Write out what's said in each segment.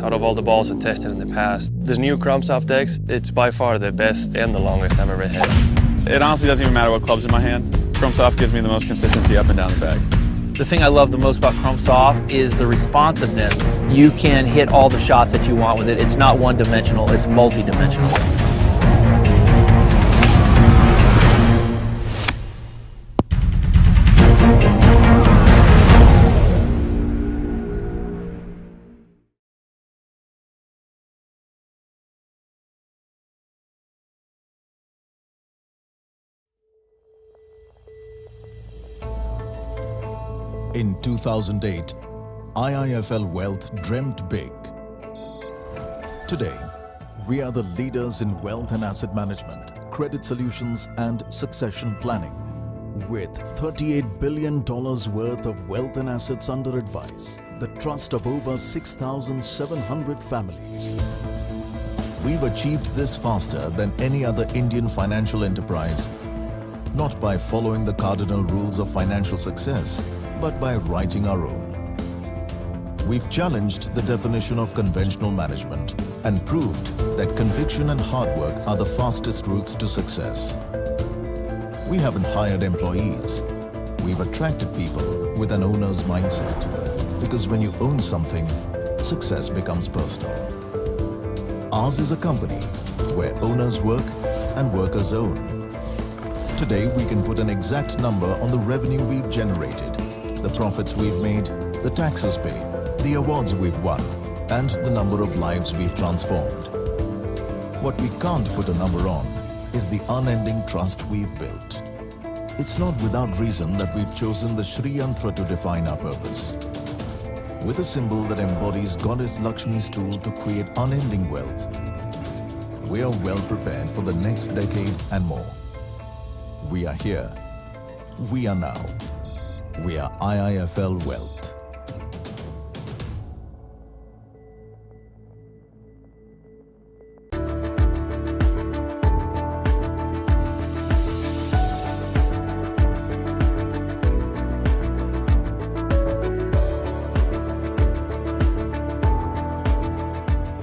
Out of all the balls I've tested in the past, this new Chromsoft X, it's by far the best and the longest I've ever hit. It honestly doesn't even matter what club's in my hand. Chromsoft gives me the most consistency up and down the bag. The thing I love the most about Chromsoft is the responsiveness. You can hit all the shots that you want with it. It's not one-dimensional, it's multi-dimensional. In 2008, IIFL Wealth dreamt big. Today, we are the leaders in wealth and asset management, credit solutions and succession planning. With $38 billion worth of wealth and assets under advice, the trust of over 6,700 families. We've achieved this faster than any other Indian financial enterprise, not by following the cardinal rules of financial success, but by writing our own. We've challenged the definition of conventional management and proved that conviction and hard work are the fastest routes to success. We haven't hired employees. We've attracted people with an owner's mindset. Because when you own something, success becomes personal. Ours is a company where owners work and workers own. Today, we can put an exact number on the revenue we've generated, the profits we've made, the taxes paid, the awards we've won, and the number of lives we've transformed. What we can't put a number on is the unending trust we've built. It's not without reason that we've chosen the Shri Yantra to define our purpose. With a symbol that embodies Goddess Lakshmi's tool to create unending wealth, we are well prepared for the next decade and more. We are here. We are now. We are IIFL Wealth.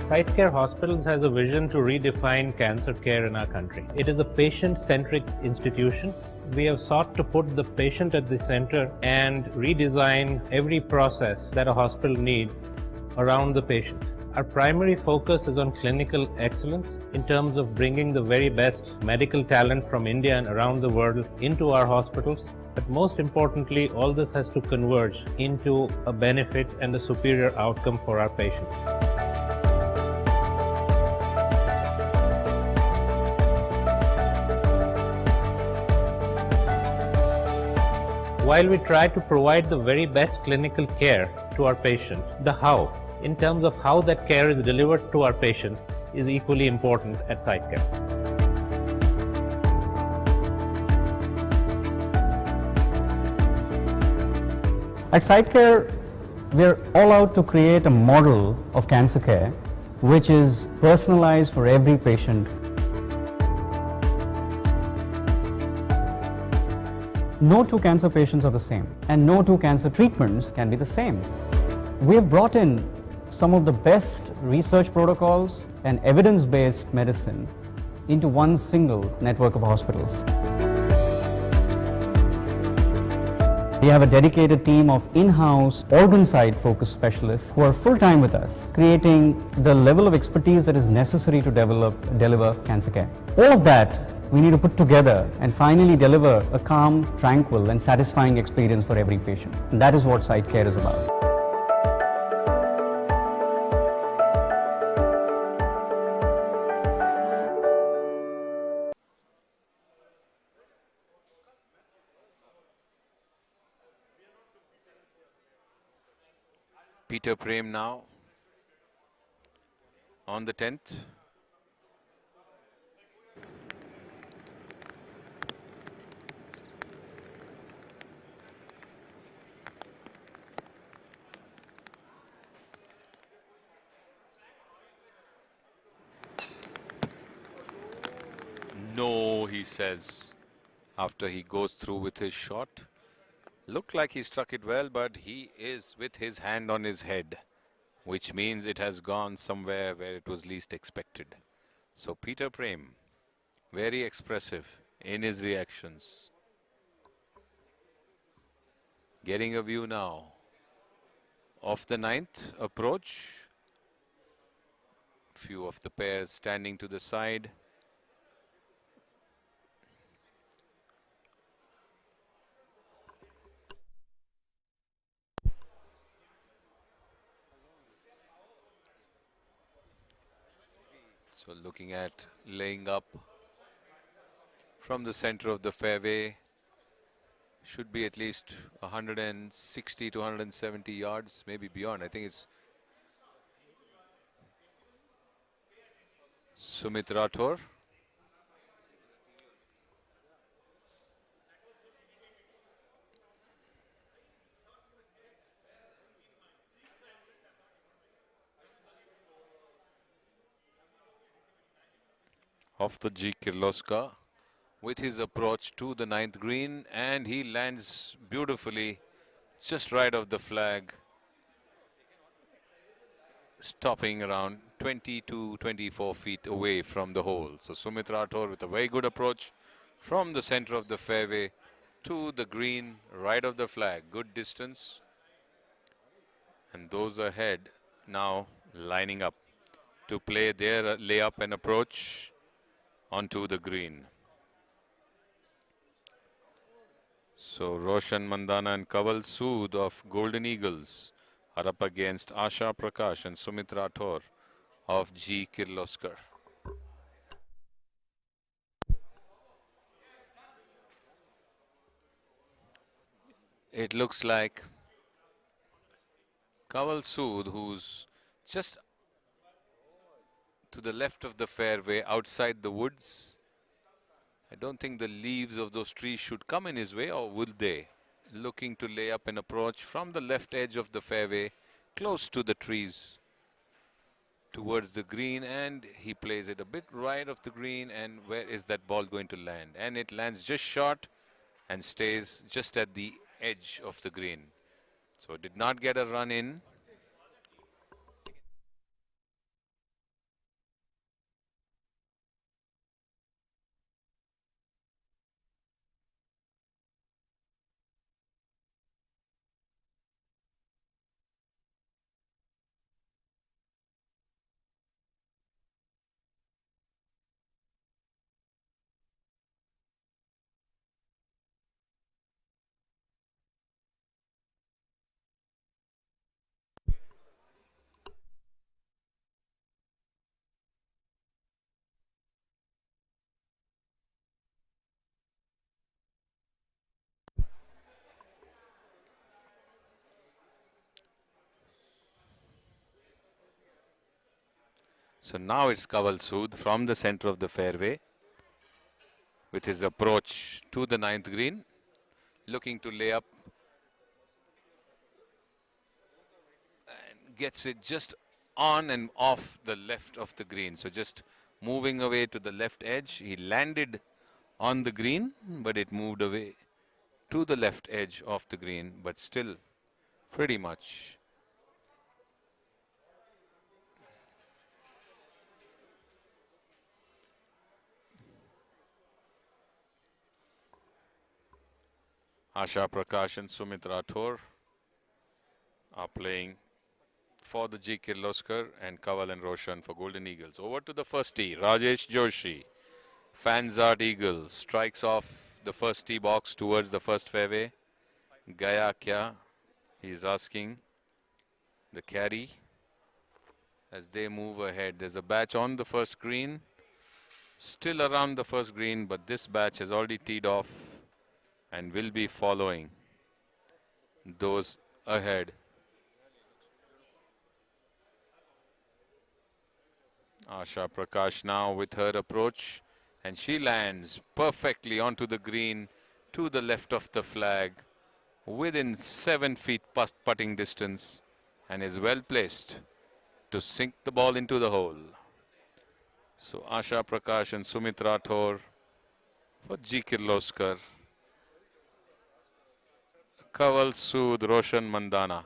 SiteCare Hospitals has a vision to redefine cancer care in our country. It is a patient-centric institution. We have sought to put the patient at the center and redesign every process that a hospital needs around the patient. Our primary focus is on clinical excellence in terms of bringing the very best medical talent from India and around the world into our hospitals. But most importantly, all this has to converge into a benefit and a superior outcome for our patients. While we try to provide the very best clinical care to our patient, the how, in terms of how that care is delivered to our patients, is equally important at SiteCare. At SiteCare, we're all out to create a model of cancer care which is personalized for every patient. No two cancer patients are the same, and no two cancer treatments can be the same. We have brought in some of the best research protocols and evidence-based medicine into one single network of hospitals. We have a dedicated team of in-house organ side focused specialists who are full-time with us, creating the level of expertise that is necessary to deliver cancer care. All of that we need to put together and finally deliver a calm, tranquil and satisfying experience for every patient. And that is what SiteCare is about. Peter Prem now on the 10th. No, he says, after he goes through with his shot. Looked like he struck it well, but he is with his hand on his head. which means it has gone somewhere where it was least expected. So Peter Prem, very expressive in his reactions. Getting a view now of the ninth approach. Few of the pairs standing to the side. So looking at laying up from the center of the fairway, should be at least 160 to 170 yards, maybe beyond. I think it's Sumit Rathore. Off the G. Kirloskar with his approach to the ninth green, and he lands beautifully just right of the flag, stopping around 20 to 24 feet away from the hole. So Sumit Rathore with a very good approach from the center of the fairway to the green, right of the flag. Good distance. And those ahead now lining up to play their layup and approach onto the green. So Roshan Mandana and Kaval Sood of Golden Eagles are up against Asha Prakash and Sumit Rathore of G. Kirloskar. It looks like Kaval Sood, who's just to the left of the fairway outside the woods. I don't think the leaves of those trees should come in his way, or will they? Looking to lay up an approach from the left edge of the fairway, close to the trees, towards the green, and he plays it a bit right of the green. And where is that ball going to land? And it lands just short and stays just at the edge of the green. So did not get a run in. So now it's Kaval Sood from the center of the fairway with his approach to the ninth green, looking to lay up, and gets it just on and off the left of the green. So just moving away to the left edge. He landed on the green, but it moved away to the left edge of the green, but still pretty much. Asha Prakash and Sumit Rathore are playing for the G. Kirloskar, and Kaval and Roshan for Golden Eagles. Over to the first tee, Rajesh Joshi, Fanzart Eagles, strikes off the first tee box towards the first fairway. Gaya kya? He's asking the caddy as they move ahead. There's a batch on the first green, still around the first green, but this batch has already teed off and will be following those ahead. Asha Prakash now with her approach, and she lands perfectly onto the green to the left of the flag within 7 feet past putting distance, and is well placed to sink the ball into the hole. So Asha Prakash and Sumit Rathore for G. Kirloskar, Kaval Sood, Roshan Mandana,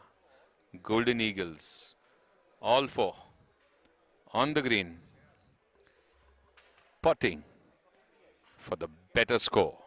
Golden Eagles All four on the green, putting for the better score.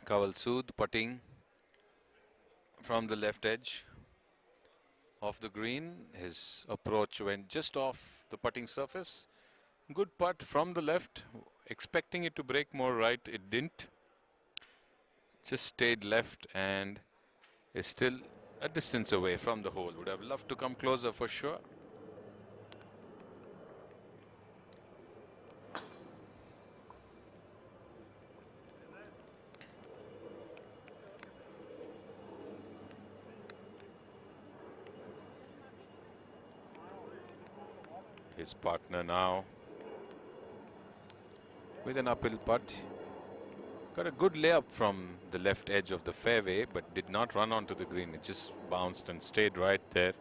Kawal Sood putting from the left edge of the green. His approach went just off the putting surface. Good putt from the left, expecting it to break more right. It didn't. Just stayed left and is still a distance away from the hole. Would have loved to come closer for sure. His partner now with an uphill putt. Got a good layup from the left edge of the fairway, but did not run onto the green. It just bounced and stayed right there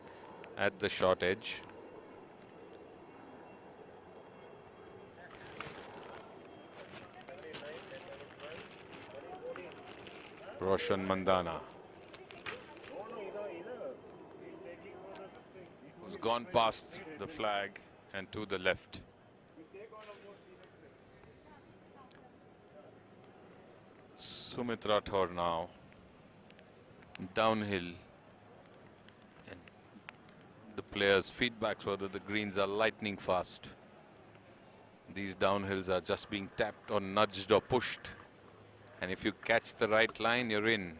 at the short edge. Roshan Mandana, who's gone past the flag and to the left. Sumit Rathore now downhill, and the players' feedbacks were that the greens are lightning fast. These downhills are just being tapped or nudged or pushed, and if you catch the right line, you're in.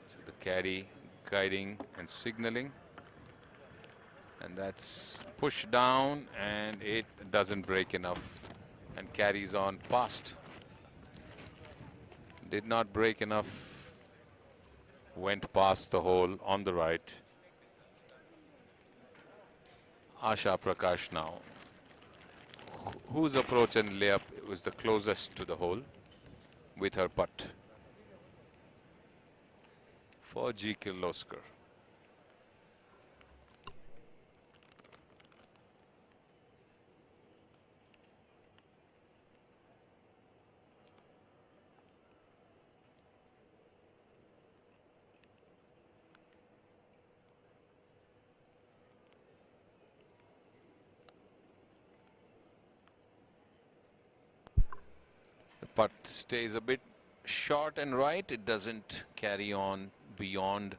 So the caddy guiding and signaling, and that's pushed down, and it doesn't break enough and carries on past. Did not break enough, went past the hole on the right. Asha Prakash now, whose approach and layup was the closest to the hole with her putt for G. Kirloskar. Putt stays a bit short and right. It doesn't carry on beyond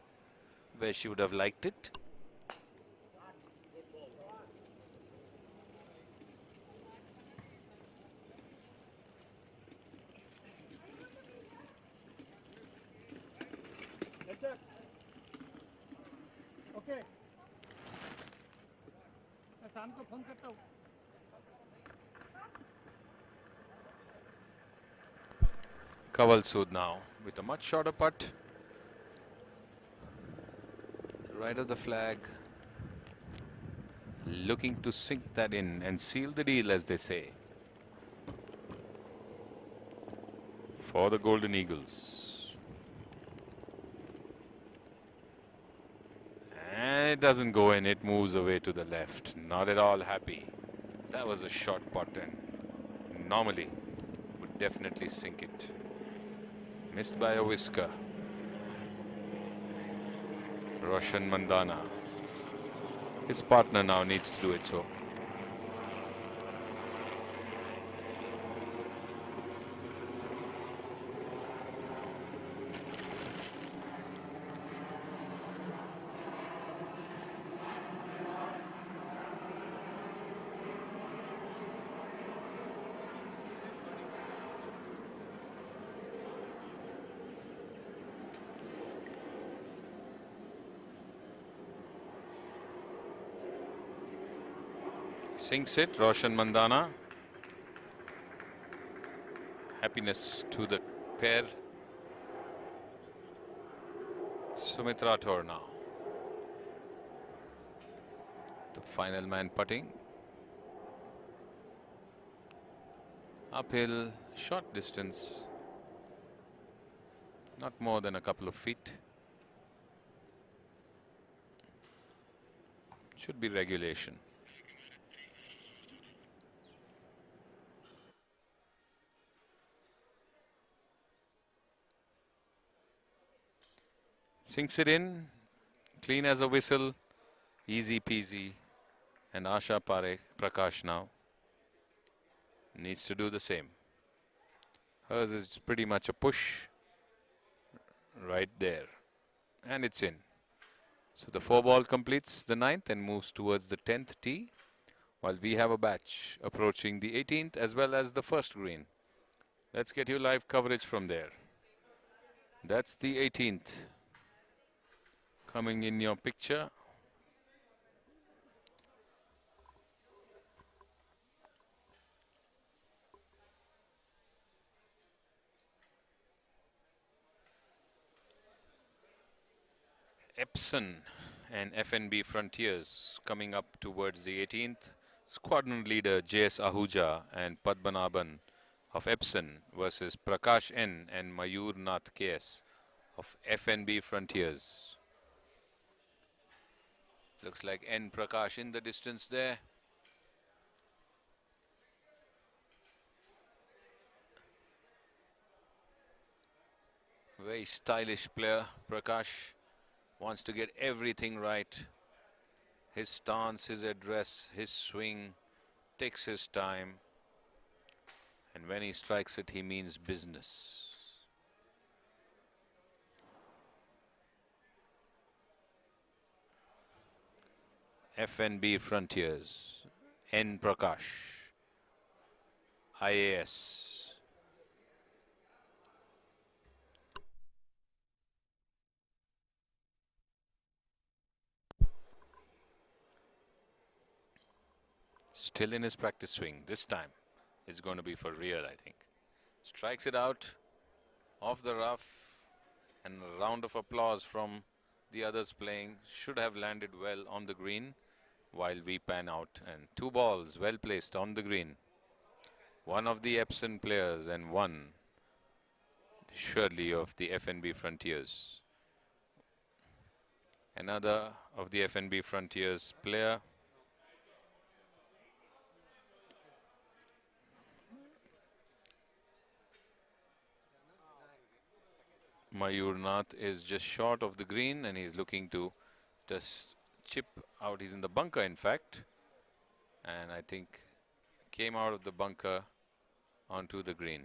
where she would have liked it. Okay. Kawal Sood now with a much shorter putt. Right of the flag. Looking to sink that in and seal the deal, as they say, for the Golden Eagles. And it doesn't go in, it moves away to the left. Not at all happy. That was a short putt and normally would definitely sink it. Missed by a whisker. Roshan Mandana. His partner now needs to do it so. Sinks it, Roshan Mandana. Happiness to the pair. Sumit Rathore now. The final man putting. Uphill, short distance. Not more than a couple of feet. Should be regulation. Sinks it in, clean as a whistle, easy peasy. And Asha Prakash now needs to do the same. Hers is pretty much a push right there. And it's in. So the 4-ball completes the 9th and moves towards the 10th tee, while we have a batch approaching the 18th as well as the first green. Let's get you live coverage from there. That's the 18th coming in your picture. Epson and FNB Frontiers coming up towards the 18th. Squadron leader JS Ahuja and Padmanabhan of Epson versus Prakash N and Mayur Nath KS of FNB Frontiers. Looks like N Prakash in the distance there. Very stylish player, Prakash. Wants to get everything right. His stance, his address, his swing, takes his time. And when he strikes it, he means business. FNB Frontiers, N Prakash, IAS. Still in his practice swing. This time it's going to be for real, I think. Strikes it out off the rough, and a round of applause from the others playing. Should have landed well on the green while we pan out. And 2 balls well placed on the green. One of the Epson players and one surely of the FNB Frontiers. Another of the FNB Frontiers player. Mayur Nath is just short of the green and he's looking to just chip out. He's in the bunker, in fact, and I think came out of the bunker onto the green.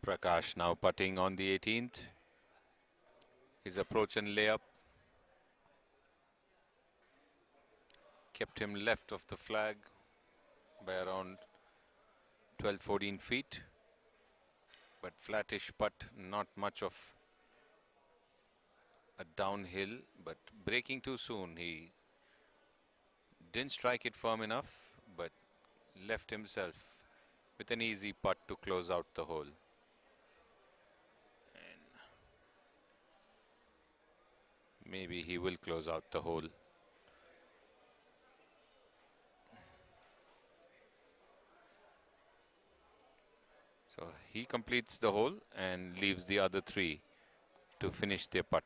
Prakash now putting on the 18th. His approach and layup kept him left of the flag by around 12-14 feet. But flattish putt, not much of a downhill, but breaking too soon. He didn't strike it firm enough, but left himself with an easy putt to close out the hole. And maybe he will close out the hole. So he completes the hole and leaves the other three to finish their putt.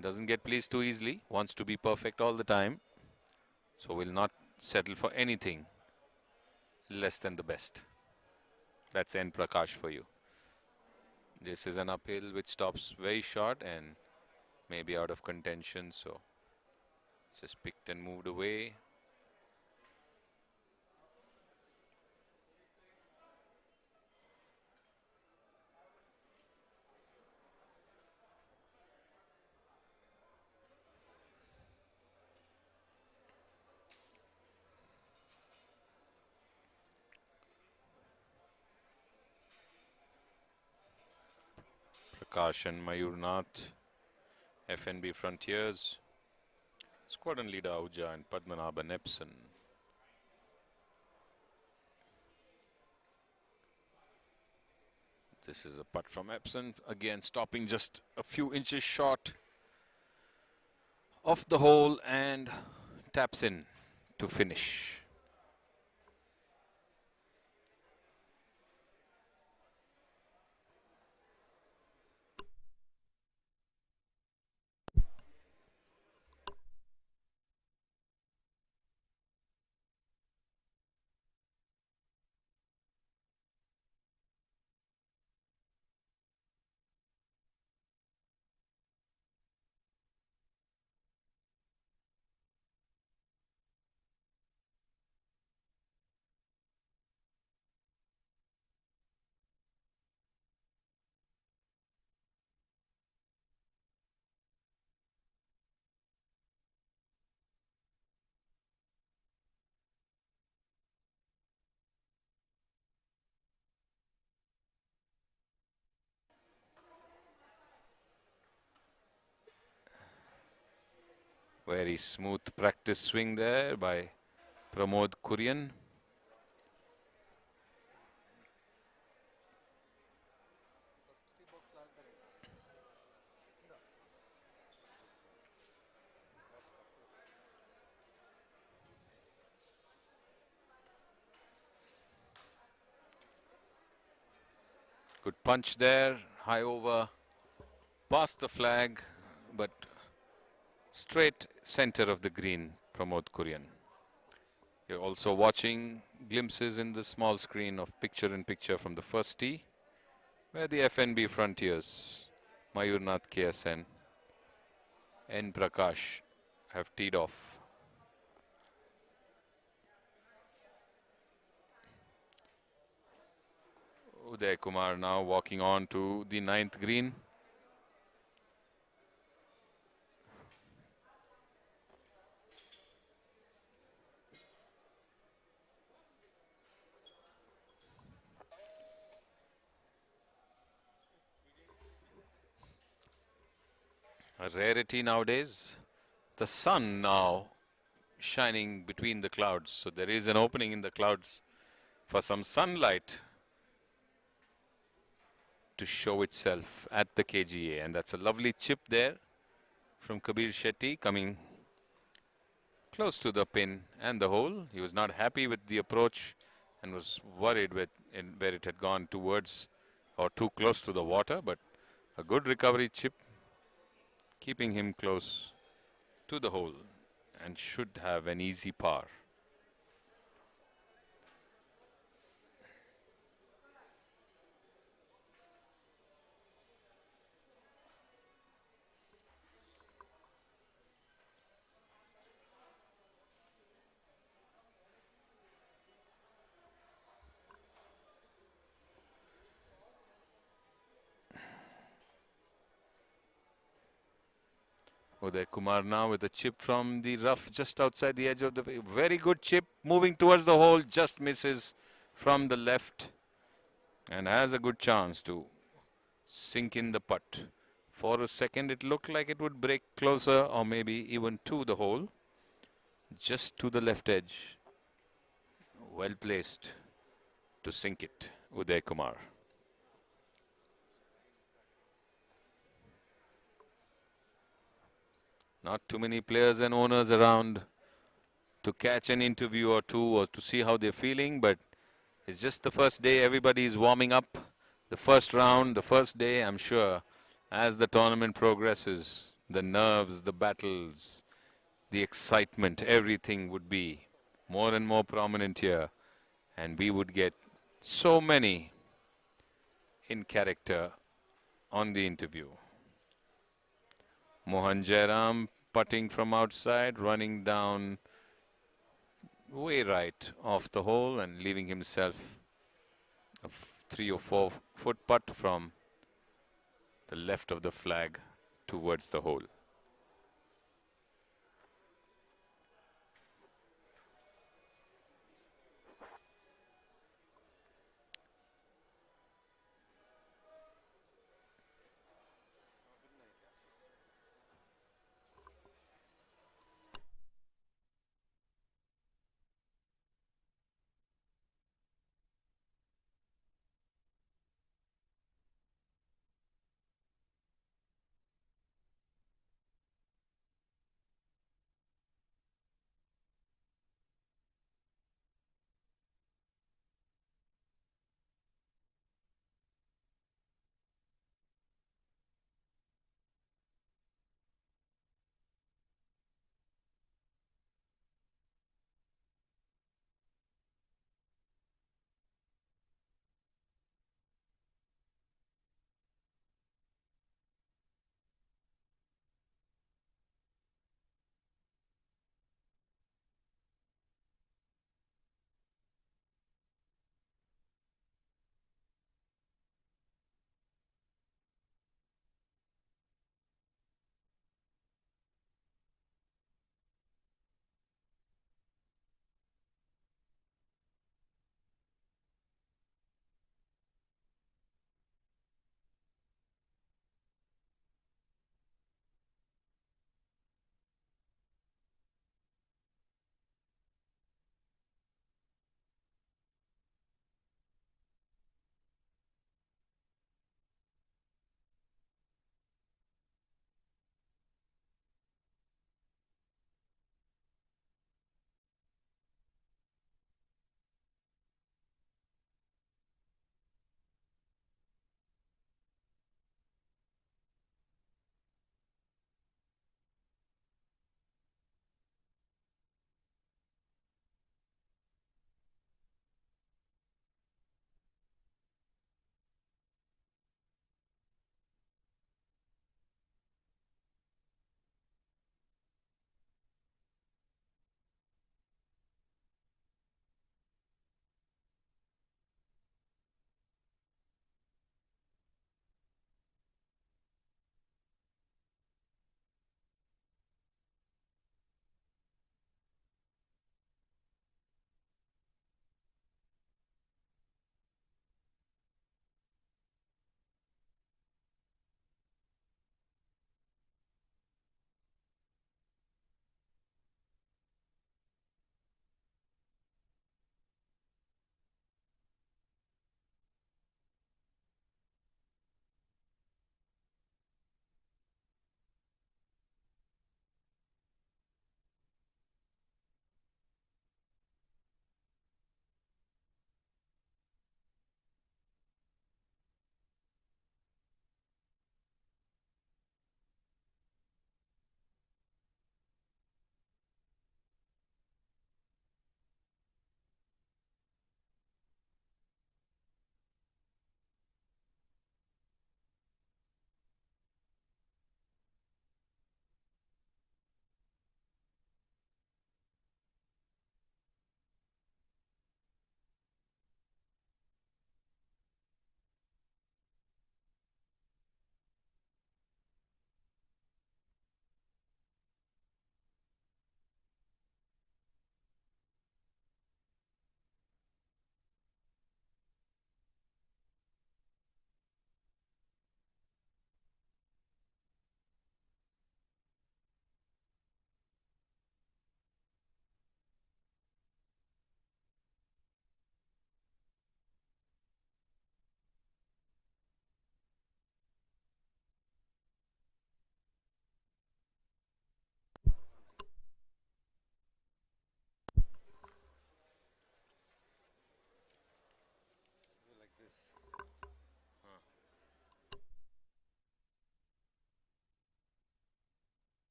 Doesn't get pleased too easily, wants to be perfect all the time. So will not settle for anything less than the best. That's N. Prakash for you. This is an uphill which stops very short and maybe out of contention. So just picked and moved away. Prakash and Mayur Nath, FNB Frontiers, squadron leader Ahuja and Padmanabhan Epson. This is a putt from Epson, again stopping just a few inches short of the hole and taps in to finish. Very smooth practice swing there by Pramod Kurian. Good punch there, high over, past the flag, but straight center of the green, Pramod Kurian. You're also watching glimpses in the small screen of picture-in-picture from the first tee, where the FNB Frontiers, Mayur Nath KSN, N. Prakash have teed off. Uday Kumar now walking on to the 9th green. A rarity nowadays. The sun now shining between the clouds. So there is an opening in the clouds for some sunlight to show itself at the KGA. And that's a lovely chip there from Kabir Shetty coming close to the pin and the hole. He was not happy with the approach and was worried with where it had gone towards or too close to the water. But a good recovery chip, keeping him close to the hole and should have an easy par. Uday Kumar now with a chip from the rough just outside the edge of the... Very good chip, moving towards the hole, just misses from the left and has a good chance to sink in the putt. For a second it looked like it would break closer or maybe even to the hole. Just to the left edge. Well placed to sink it, Uday Kumar. Not too many players and owners around to catch an interview or two or to see how they're feeling, but it's just the first day. Everybody is warming up. The first round, the first day, I'm sure, as the tournament progresses, the nerves, the battles, the excitement, everything would be more and more prominent here. And we would get so many in character on the interview. Mohan Jairam putting from outside, running down way right off the hole and leaving himself a 3 or 4 foot putt from the left of the flag towards the hole.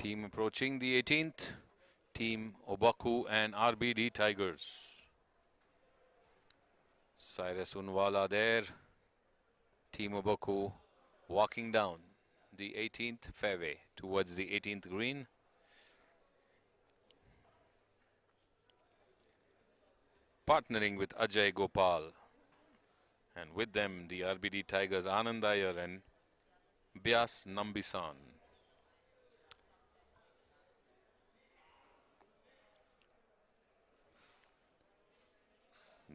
Team approaching the 18th. Team Obaku and RBD Tigers. Cyrus Unwala there. Team Obaku walking down the 18th fairway towards the 18th green. Partnering with Ajay Gopal. And with them, the RBD Tigers, Anand Iyer and Bias Nambisan.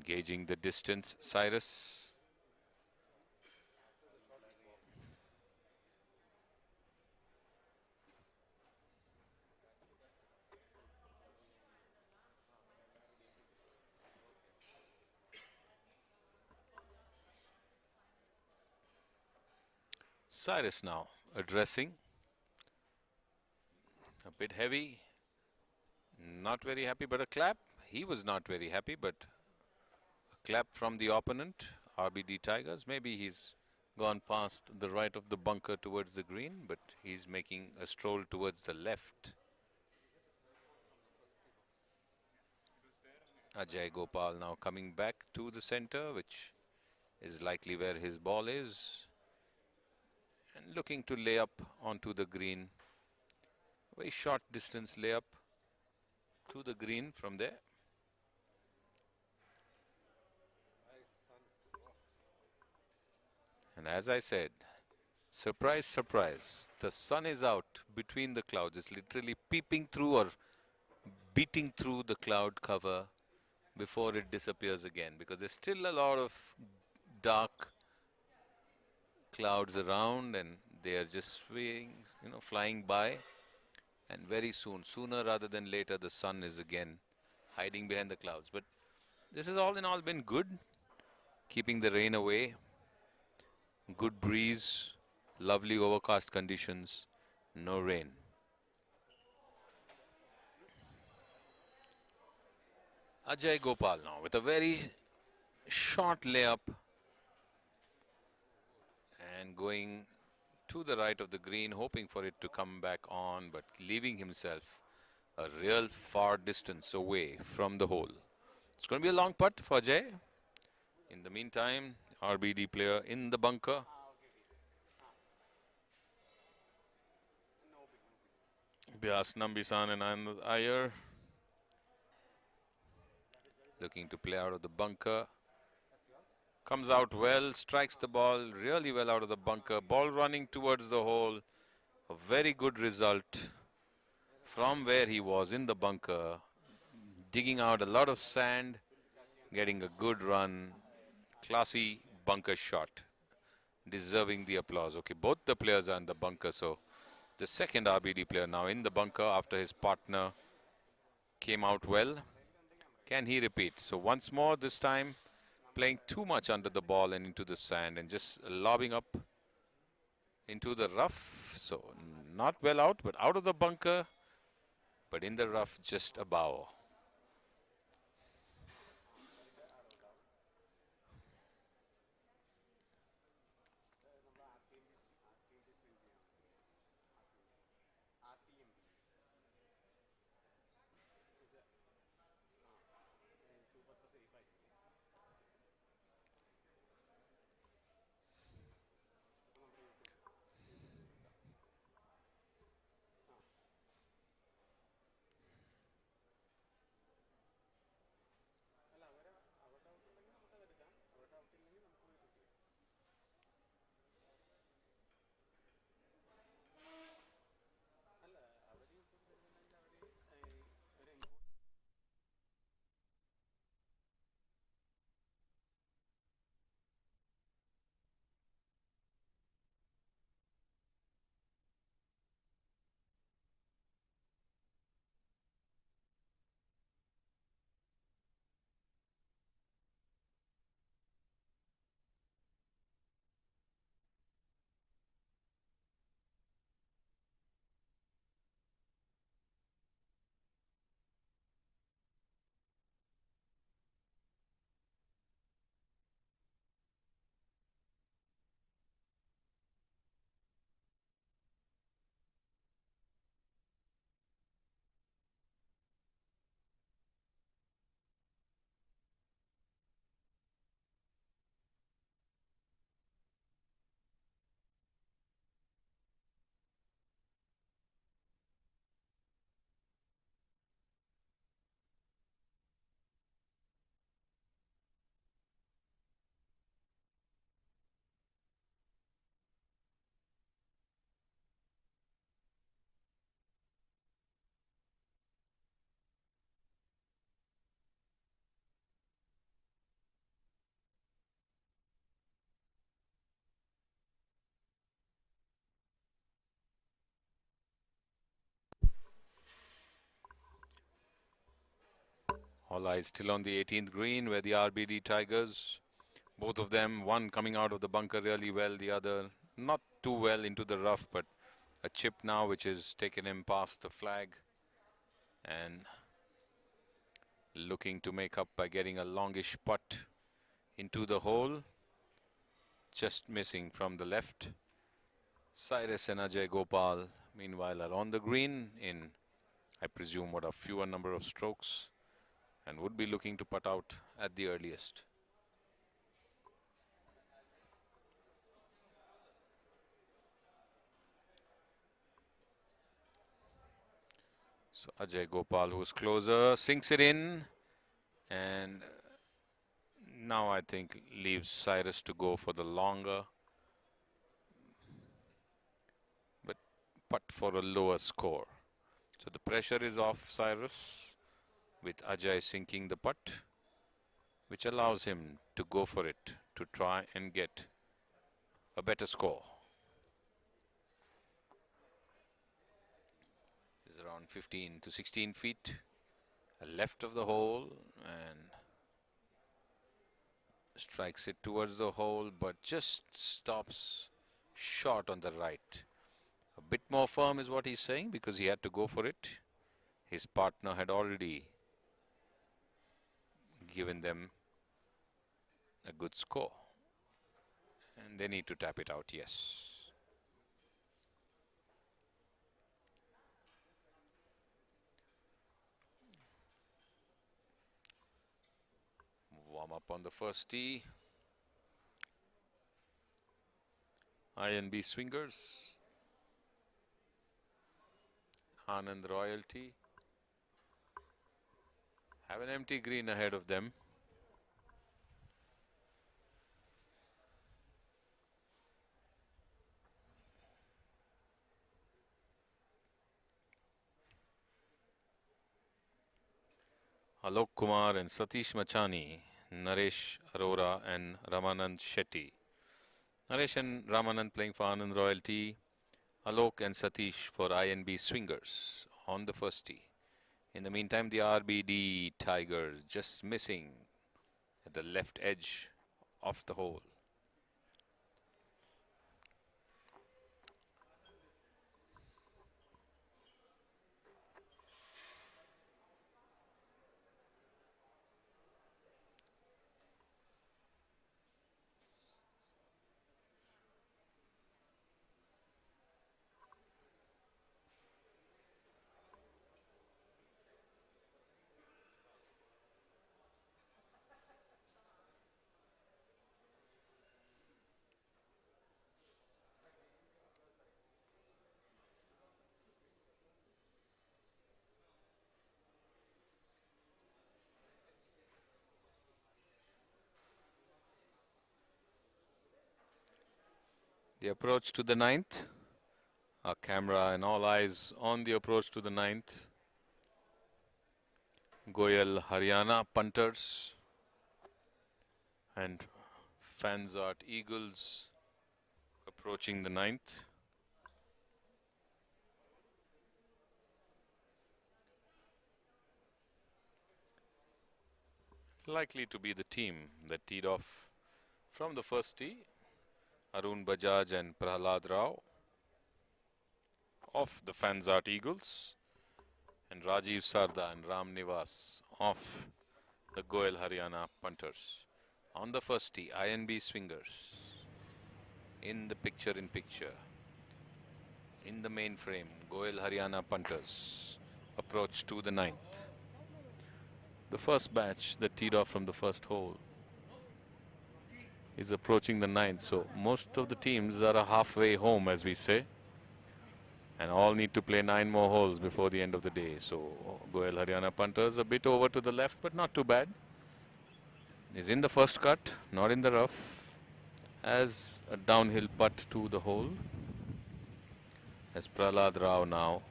Gauging the distance, Cyrus. Cyrus now addressing. A bit heavy. Not very happy, but a clap. He was not very happy, but a clap from the opponent, RBD Tigers. Maybe he's gone past the right of the bunker towards the green, but he's making a stroll towards the left. Ajay Gopal now coming back to the center, which is likely where his ball is. And looking to lay up onto the green. Very short distance layup to the green from there. And as I said, surprise, surprise, the sun is out between the clouds. It's literally peeping through or beating through the cloud cover before it disappears again, because there's still a lot of dark clouds around and they are just swaying, flying by. And very soon, sooner rather than later, the sun is again hiding behind the clouds. But this has all in all been good, keeping the rain away. Good breeze, lovely overcast conditions, no rain. Ajay Gopal now with a very short layup and going to the right of the green, hoping for it to come back on, but leaving himself a real far distance away from the hole. It's going to be a long putt for Ajay. In the meantime, RBD player in the bunker. Bias Nambisan and Anand Iyer looking to play out of the bunker. Comes out well, strikes the ball really well out of the bunker. Ball running towards the hole. A very good result from where he was in the bunker. Digging out a lot of sand, getting a good run. Classy bunker shot. Deserving the applause. Okay, both the players are in the bunker, so the second RBD player now in the bunker after his partner came out well. Can he repeat? So once more, this time playing too much under the ball and into the sand and just lobbing up into the rough. So not well out, but out of the bunker, but in the rough just above. All eyes still on the 18th green where the RBD Tigers, both of them, one coming out of the bunker really well, the other not too well into the rough, but a chip now which has taken him past the flag and looking to make up by getting a longish putt into the hole, just missing from the left. Cyrus and Ajay Gopal meanwhile are on the green in, I presume, what a fewer number of strokes, and would be looking to putt out at the earliest. So Ajay Gopal, who's closer, sinks it in, and now I think leaves Cyrus to go for the longer, but putt for a lower score. So the pressure is off Cyrus with Ajay sinking the putt, which allows him to go for it to try and get a better score. Is around 15 to 16 feet left of the hole and strikes it towards the hole, but just stops short on the right. A bit more firm is what he's saying, because he had to go for it. His partner had already given them a good score and they need to tap it out. Yes. Warm up on the first tee. INB swingers. Anand Royalty have an empty green ahead of them. Alok Kumar and Satish Machani, Naresh Arora and Ramanand Shetty. Naresh and Ramanand playing for Anand Royalty, Alok and Satish for INB swingers on the first tee. In the meantime, the RBD Tigers just missing at the left edge of the hole. The approach to the ninth. Our camera and all eyes on the approach to the ninth. Goyal Haryana punters and Fanzart Eagles approaching the ninth. Likely to be the team that teed off from the first tee. Arun Bajaj and Prahlad Rao of the Fanzart Eagles, and Rajiv Sarda and Ram Nivas of the Goyal Haryana punters. On the first tee, INB swingers in the picture-in-picture. In the main frame, Goyal Haryana punters approach to the ninth. The first batch that teed off from the first hole is approaching the ninth, so most of the teams are halfway home, as we say, and all need to play 9 more holes before the end of the day. So Goyal Haryana punters a bit over to the left, but not too bad. Is in the first cut, not in the rough, as a downhill putt to the hole, as Prahlad Rao now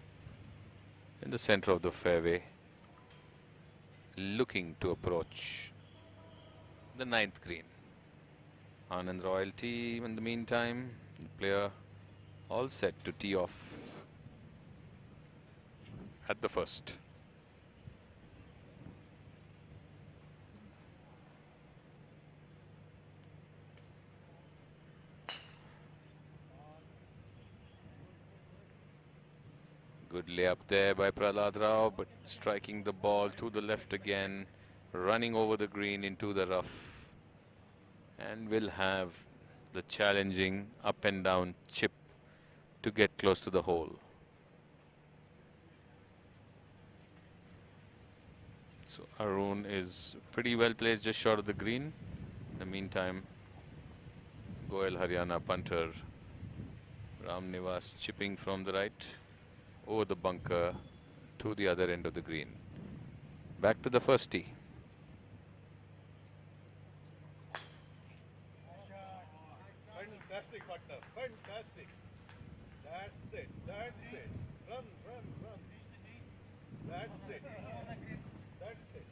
in the center of the fairway, looking to approach the ninth green. Anand Royalty in the meantime, the player all set to tee off at the first. Good layup there by Prahlad Rao, but striking the ball to the left again, running over the green into the rough, and will have the challenging up and down chip to get close to the hole. So Arun is pretty well placed just short of the green. In the meantime, Goel Haryana punter Ram Nivas chipping from the right over the bunker to the other end of the green. Back to the first tee. Fantastic, partner. Fantastic. That's it. That's it. Run, run, run. That's it. That's it.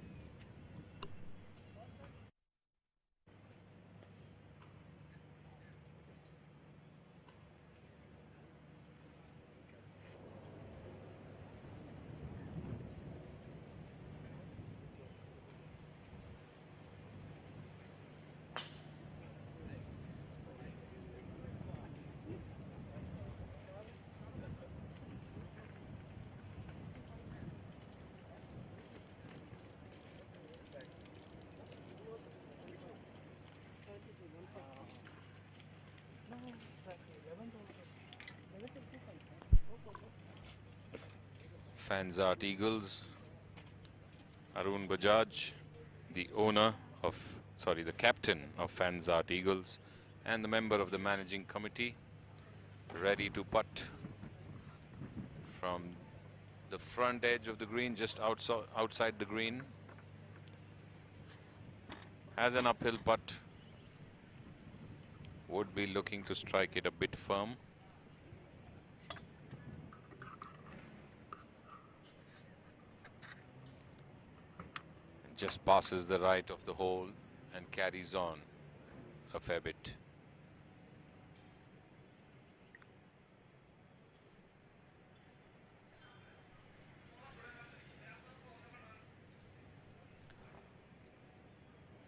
Fanzart Eagles, Arun Bajaj, the captain of Fanzart Eagles and the member of the managing committee, ready to putt from the front edge of the green, just outside the green. Has an uphill putt, would be looking to strike it a bit firm. Just passes the right of the hole and carries on a fair bit.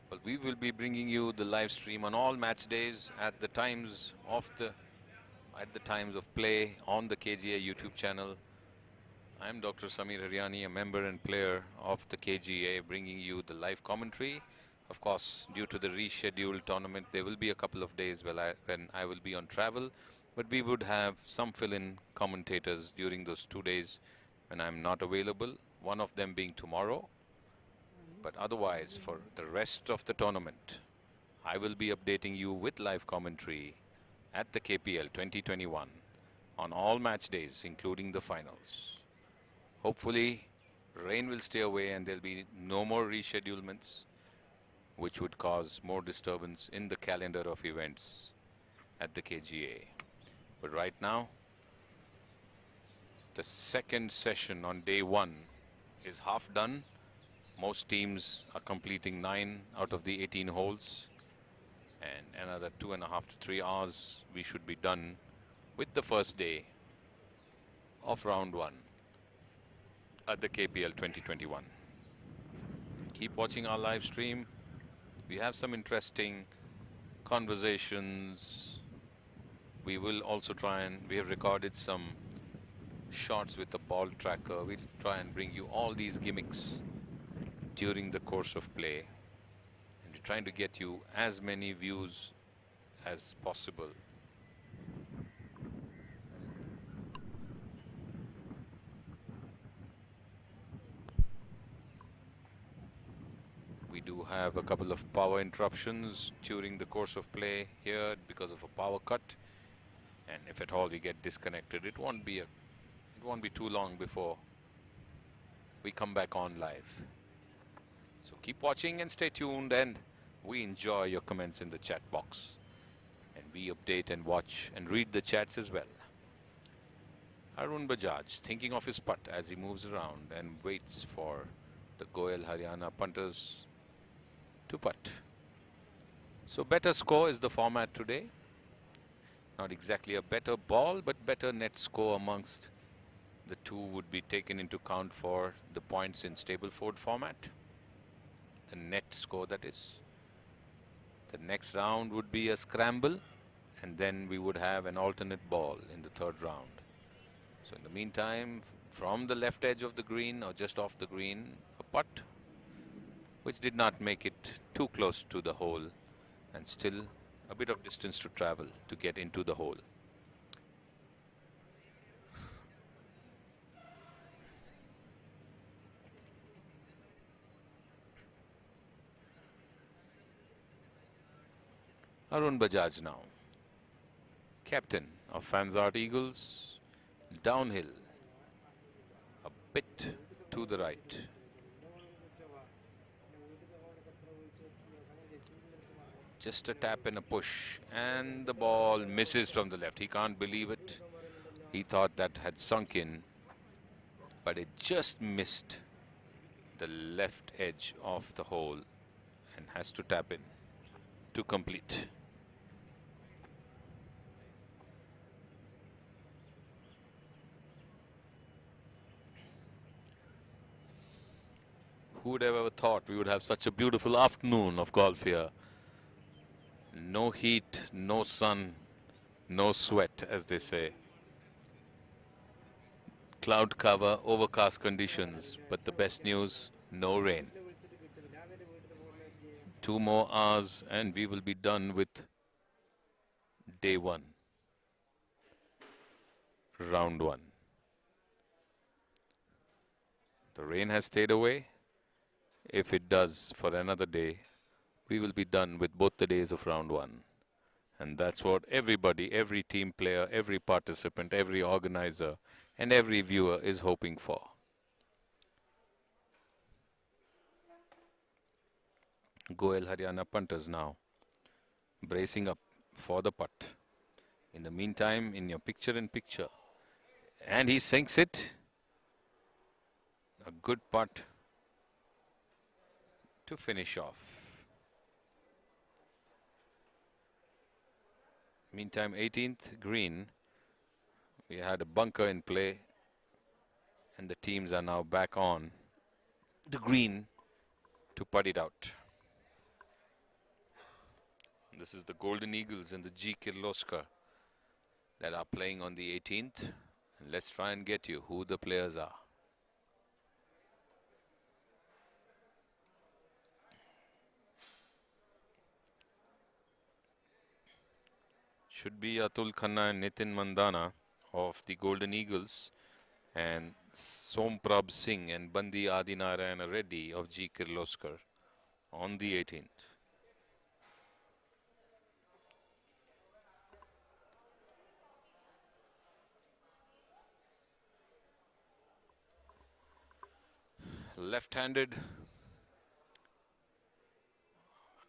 Well, we will be bringing you the live stream on all match days at the times of play on the KGA YouTube channel. I'm Dr. Samir Haryani, a member and player of the KGA, bringing you the live commentary. Of course, due to the rescheduled tournament, there will be a couple of days when I will be on travel, but we would have some fill-in commentators during those 2 days when I'm not available, one of them being tomorrow. But otherwise, for the rest of the tournament, I will be updating you with live commentary at the KPL 2021 on all match days, including the finals. Hopefully, rain will stay away and there'll be no more reschedulements, which would cause more disturbance in the calendar of events at the KGA. But right now, the second session on day 1 is half done. Most teams are completing 9 out of the 18 holes, and another 2.5 to 3 hours we should be done with the first day of round 1 at the KPL 2021. Keep watching our live stream. We have some interesting conversations. We will also we have recorded some shots with the ball tracker. We'll try and bring you all these gimmicks during the course of play. And we're trying to get you as many views as possible. We do have a couple of power interruptions during the course of play here because of a power cut, and if at all we get disconnected, it won't be too long before we come back on live. So keep watching and stay tuned, and we enjoy your comments in the chat box, and we update and watch and read the chats as well. Arun Bajaj thinking of his putt as he moves around and waits for the Goel Haryana punters to putt. So better score is the format today. Not exactly a better ball, but better net score amongst the two would be taken into account for the points in Stableford format. The net score, that is. The next round would be a scramble, and then we would have an alternate ball in the third round. So in the meantime, from the left edge of the green or just off the green, a putt which did not make it too close to the hole, and still a bit of distance to travel to get into the hole. Arun Bajaj now, captain of Fanzart Eagles, downhill, a bit to the right. Just a tap and a push, and the ball misses from the left. He can't believe it. He thought that had sunk in, but it just missed the left edge of the hole and has to tap in to complete. Who would have ever thought we would have such a beautiful afternoon of golf here? No heat, no sun, no sweat, as they say. Cloud cover, overcast conditions, but the best news, no rain. 2 more hours and we will be done with day 1, round 1. The rain has stayed away. If it does for another day, we will be done with both the days of round 1. And that's what everybody, every team player, every participant, every organizer, and every viewer is hoping for. Goel Haryana punters now bracing up for the putt. In the meantime, in your picture-in-picture, and he sinks it. A good putt to finish off. Meantime, 18th green, we had a bunker in play, and the teams are now back on the green to putt it out. This is the Golden Eagles and the G. Kirloskar that are playing on the 18th. And let's try and get you who the players are. Should be Atul Khanna and Nitin Mandana of the Golden Eagles, and Somprabh Singh and Bandi Adinarayana Reddy of G. Kirloskar on the 18th. Left-handed,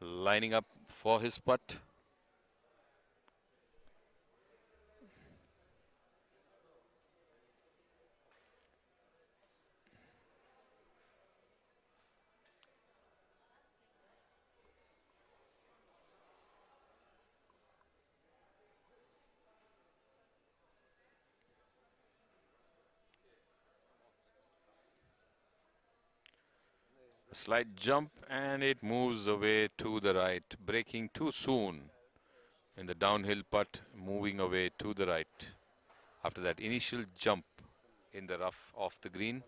lining up for his putt. A slight jump and it moves away to the right, breaking too soon in the downhill putt, moving away to the right after that initial jump in the rough off the green.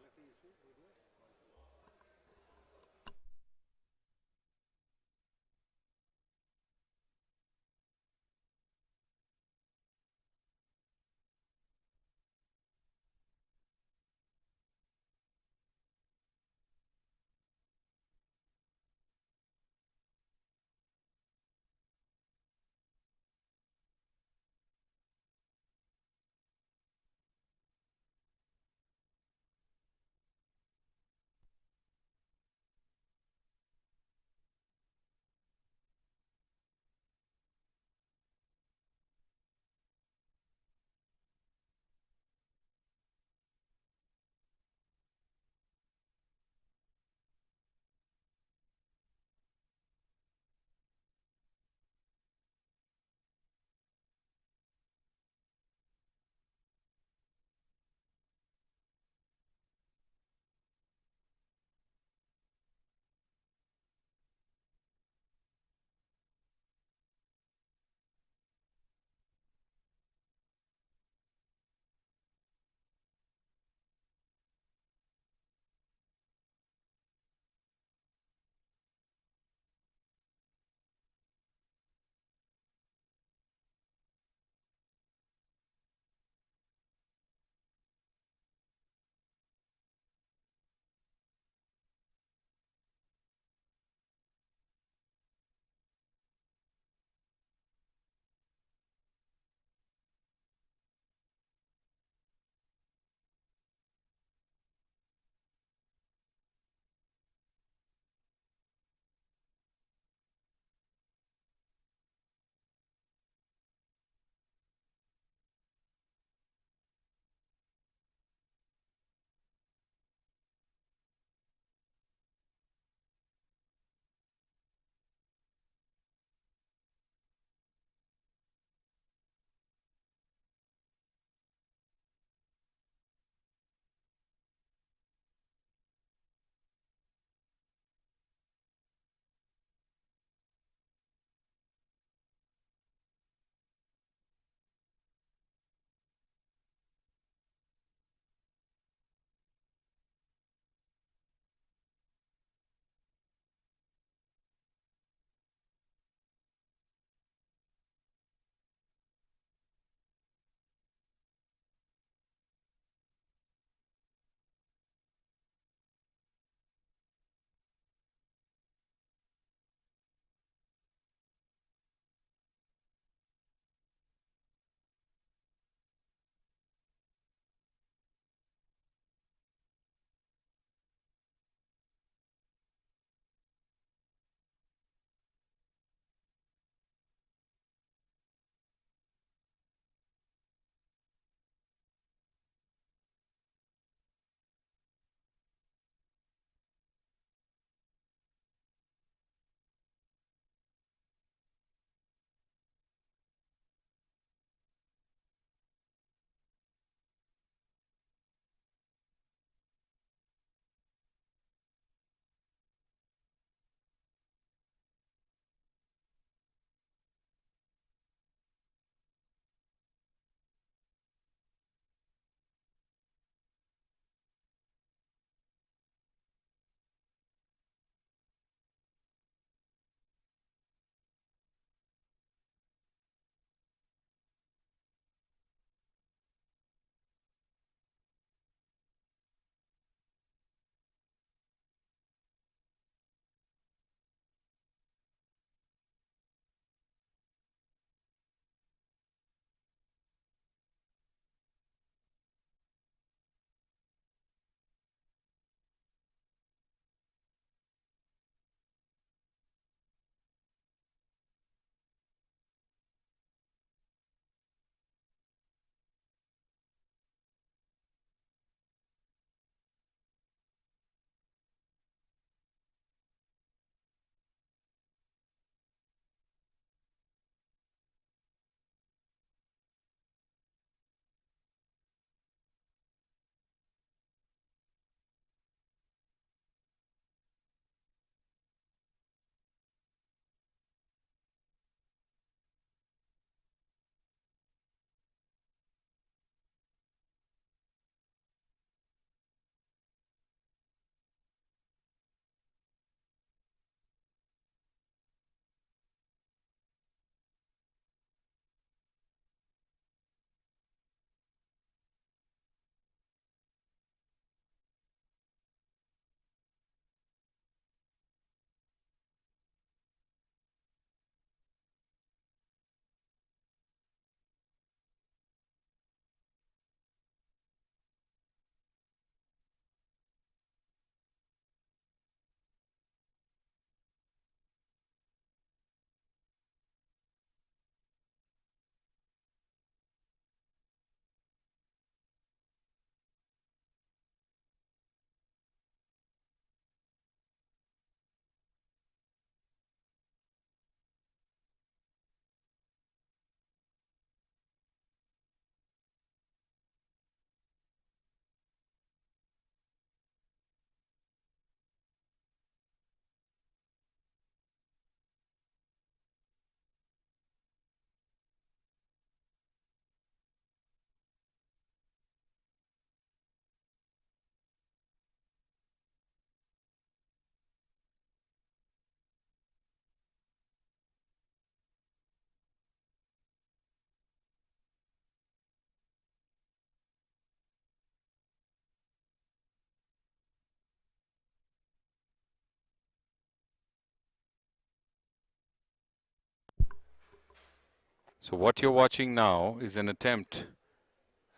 So what you're watching now is an attempt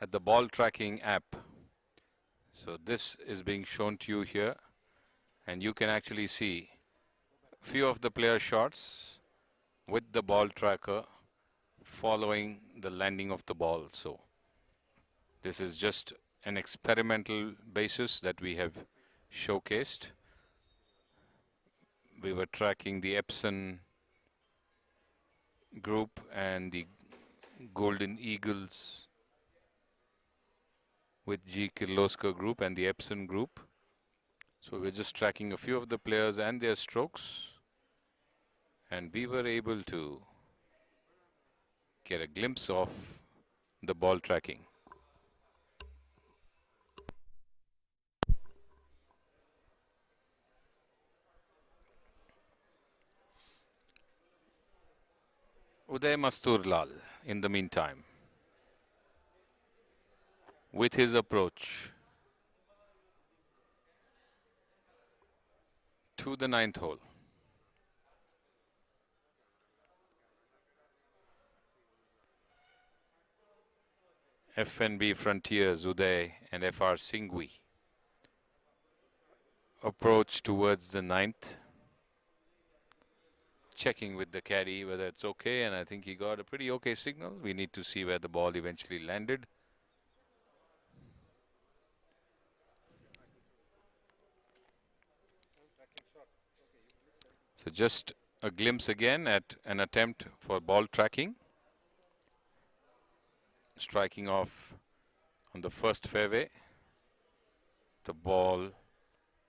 at the ball tracking app. So this is being shown to you here, and you can actually see a few of the player shots with the ball tracker following the landing of the ball. So this is just an experimental basis that we have showcased. We were tracking the Epson group and the Golden Eagles with G. Kirloskar group and the Epson group. So we're just tracking a few of the players and their strokes, and we were able to get a glimpse of the ball tracking. Uday Masturlal, in the meantime, with his approach to the 9th hole. FNB Frontiers, Uday and FR Singhvi. Approach towards the 9th. Checking with the caddy whether it's okay, and I think he got a pretty okay signal. We need to see where the ball eventually landed. So just a glimpse again at an attempt for ball tracking. Striking off on the first fairway. The ball,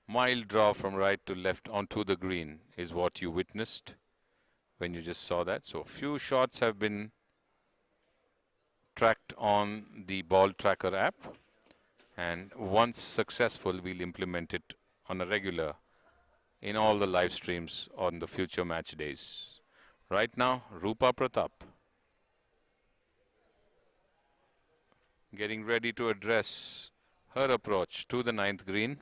mild draw from right to left onto the green is what you witnessed when you just saw that. So a few shots have been tracked on the ball tracker app, and once successful, we'll implement it on a regular in all the live streams on the future match days. Right now, Rupa Pratap getting ready to address her approach to the 9th green.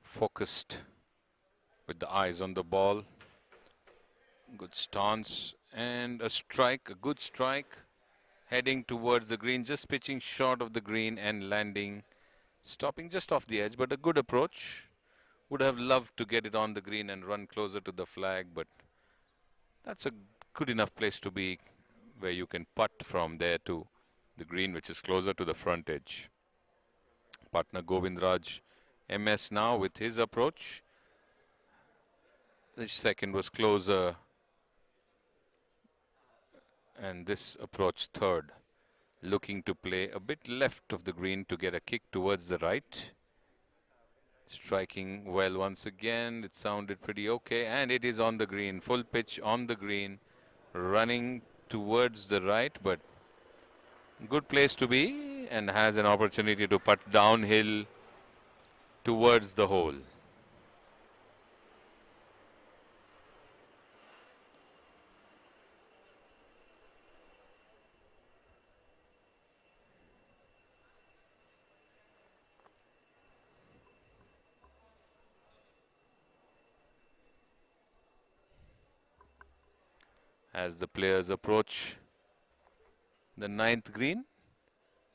Focused with the eyes on the ball. Good stance and a strike, a good strike. Heading towards the green, just pitching short of the green and landing. Stopping just off the edge, but a good approach. Would have loved to get it on the green and run closer to the flag, but that's a good enough place to be where you can putt from there to the green, which is closer to the front edge. Partner Govindraj MS now with his approach. The second was closer, and this approach third. Looking to play a bit left of the green to get a kick towards the right. Striking well once again. It sounded pretty okay, and it is on the green. Full pitch on the green. Running towards the right, but good place to be, and has an opportunity to putt downhill towards the hole. As the players approach the 9th green,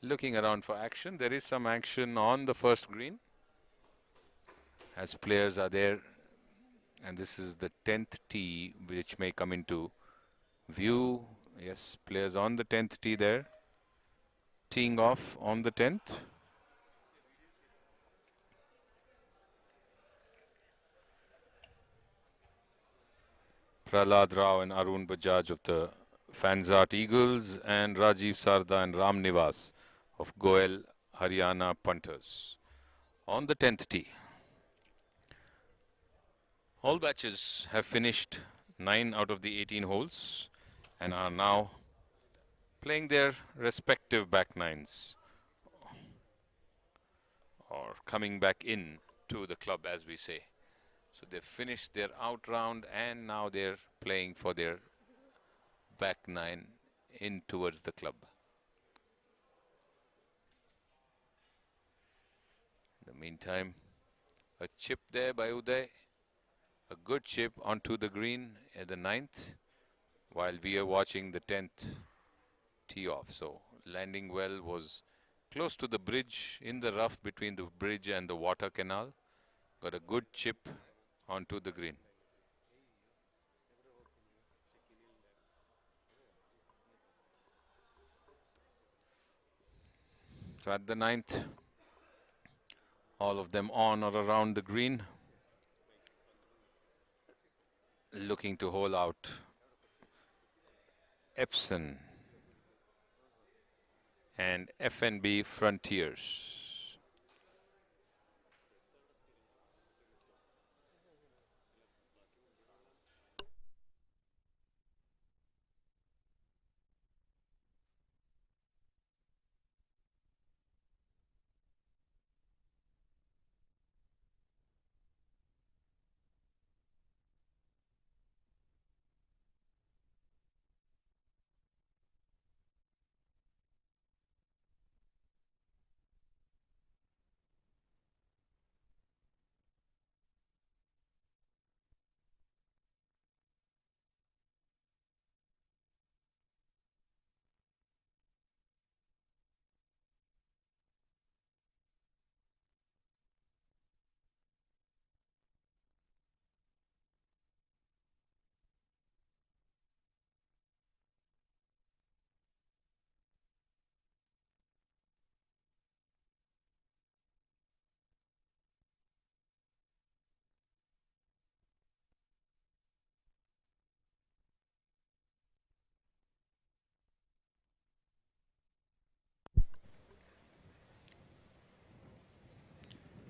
looking around for action. There is some action on the first green as players are there, and this is the 10th tee which may come into view. Yes, players on the 10th tee there, teeing off on the 10th. Prahlad Rao and Arun Bajaj of the Fanzat Eagles, and Rajiv Sarda and Ram Nivas of Goel Haryana Punters on the 10th tee. All batches have finished 9 out of the 18 holes and are now playing their respective back nines or coming back in to the club, as we say. So they finished their out round and now they're playing for their back nine in towards the club. In the meantime, a chip there by Uday. A good chip onto the green at the ninth, while we are watching the 10th tee off. So landing well, was close to the bridge, in the rough between the bridge and the water canal. Got a good chip onto the green. So at the ninth, all of them on or around the green, looking to hole out. Epson and FNB Frontiers.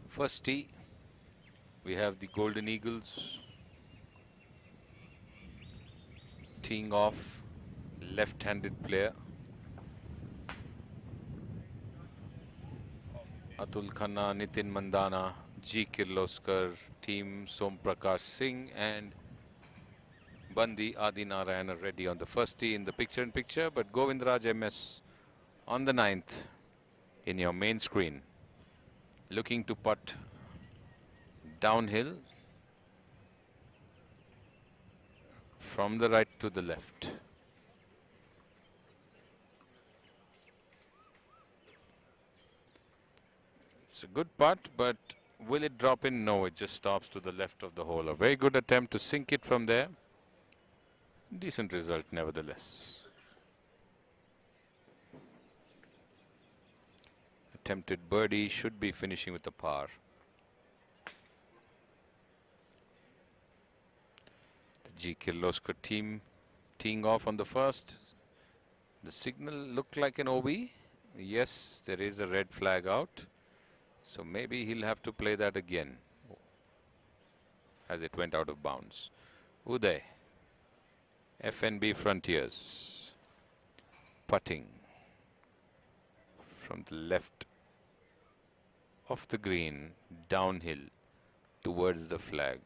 First tee, we have the Golden Eagles teeing off, left-handed player Atul Khanna, Nitin Mandana, G. Kirloskar, team Som Prakash Singh and Bandi Adi Narayan are ready on the first tee in the picture-in-picture, but Govindraj MS on the ninth in your main screen, looking to putt downhill from the right to the left. It's a good putt, but will it drop in? No, it just stops to the left of the hole. A very good attempt to sink it from there. Decent result nevertheless. Attempted birdie, should be finishing with a par. The G. Kirloskar team teeing off on the first. The signal looked like an OB. Yes, there is a red flag out. So maybe he'll have to play that again as it went out of bounds. Uday, FNB Frontiers, putting from the left of the green downhill towards the flag.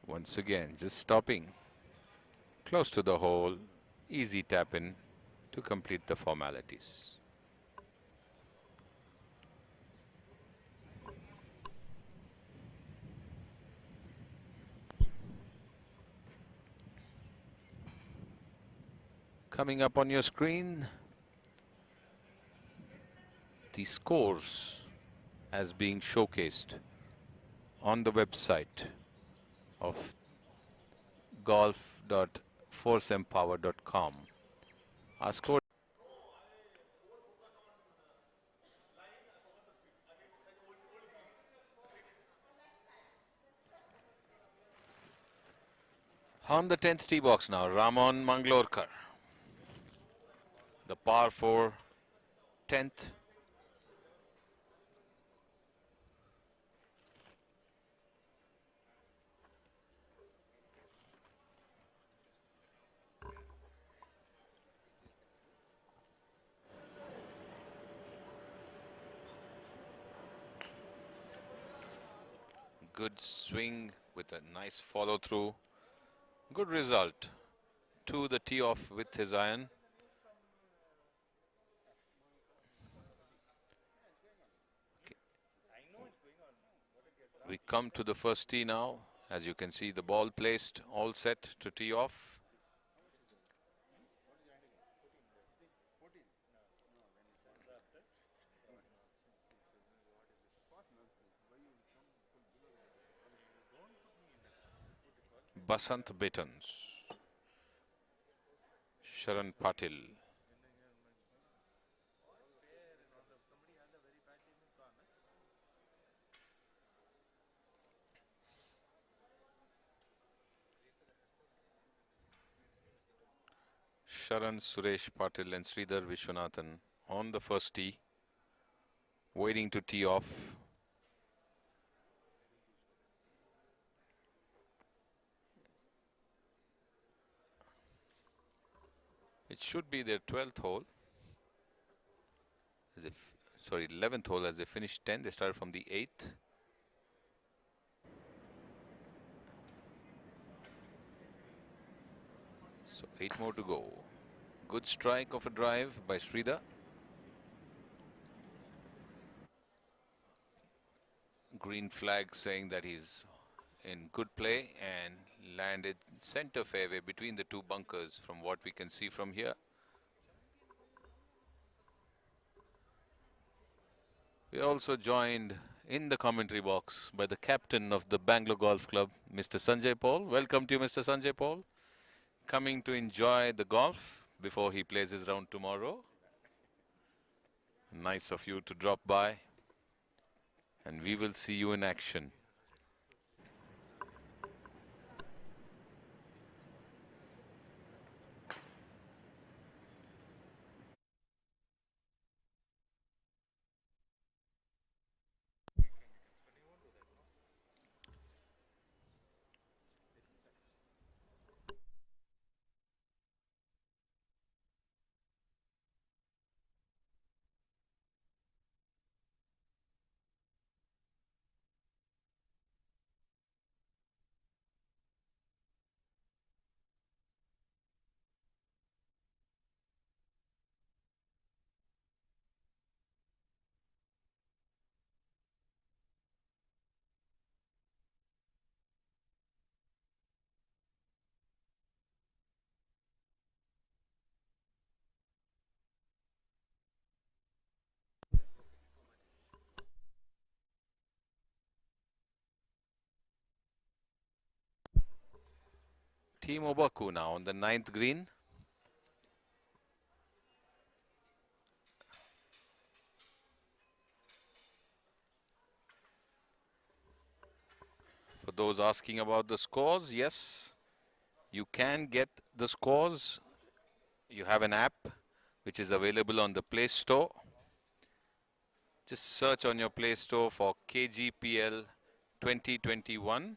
Once again, just stopping close to the hole, easy tap in to complete the formalities. Coming up on your screen, the scores as being showcased on the website of golf.forceempower.com. Our score on the 10th tee box now, Ramon Manglorkar. The par 4 10th. good swing with a nice follow through. Good result to the tee off with his iron. We come to the first tee now. As you can see, the ball placed, all set to tee off. Basant Betons, Sharan Patil. Sharan, Suresh Patil and Sridhar Vishwanathan on the first tee, waiting to tee off. It should be their 12th hole. As if, sorry, 11th hole, as they finished 10. They started from the 8th. So 8 more to go. Good strike of a drive by Sridhar. Green flag saying that he's in good play and landed center fairway between the two bunkers from what we can see from here. We are also joined in the commentary box by the captain of the Bangalore Golf Club, Mr. Sanjay Paul. Welcome to you, Mr. Sanjay Paul. Coming to enjoy the golf before he plays his round tomorrow. Nice of you to drop by, and we will see you in action. Team Obaku now on the 9th green. For those asking about the scores, yes, you can get the scores. You have an app which is available on the Play Store. Just search on your Play Store for KGPL 2021.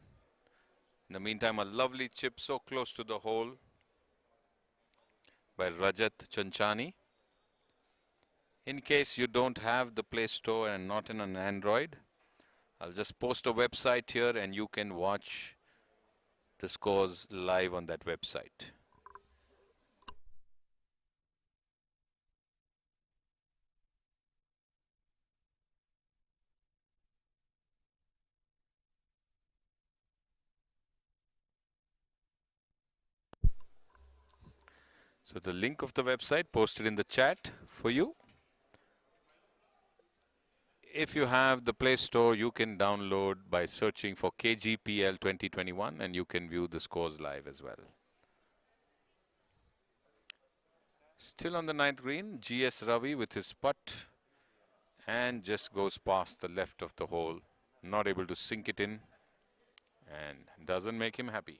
In the meantime, a lovely chip so close to the hole by Rajat Chanchani. In case you don't have the Play Store and not in an Android, I'll just post a website here and you can watch the scores live on that website. So the link of the website posted in the chat for you. If you have the Play Store, you can download by searching for KGPL 2021 and you can view the scores live as well. Still on the 9th green, GS Ravi with his putt and just goes past the left of the hole, not able to sink it in and doesn't make him happy.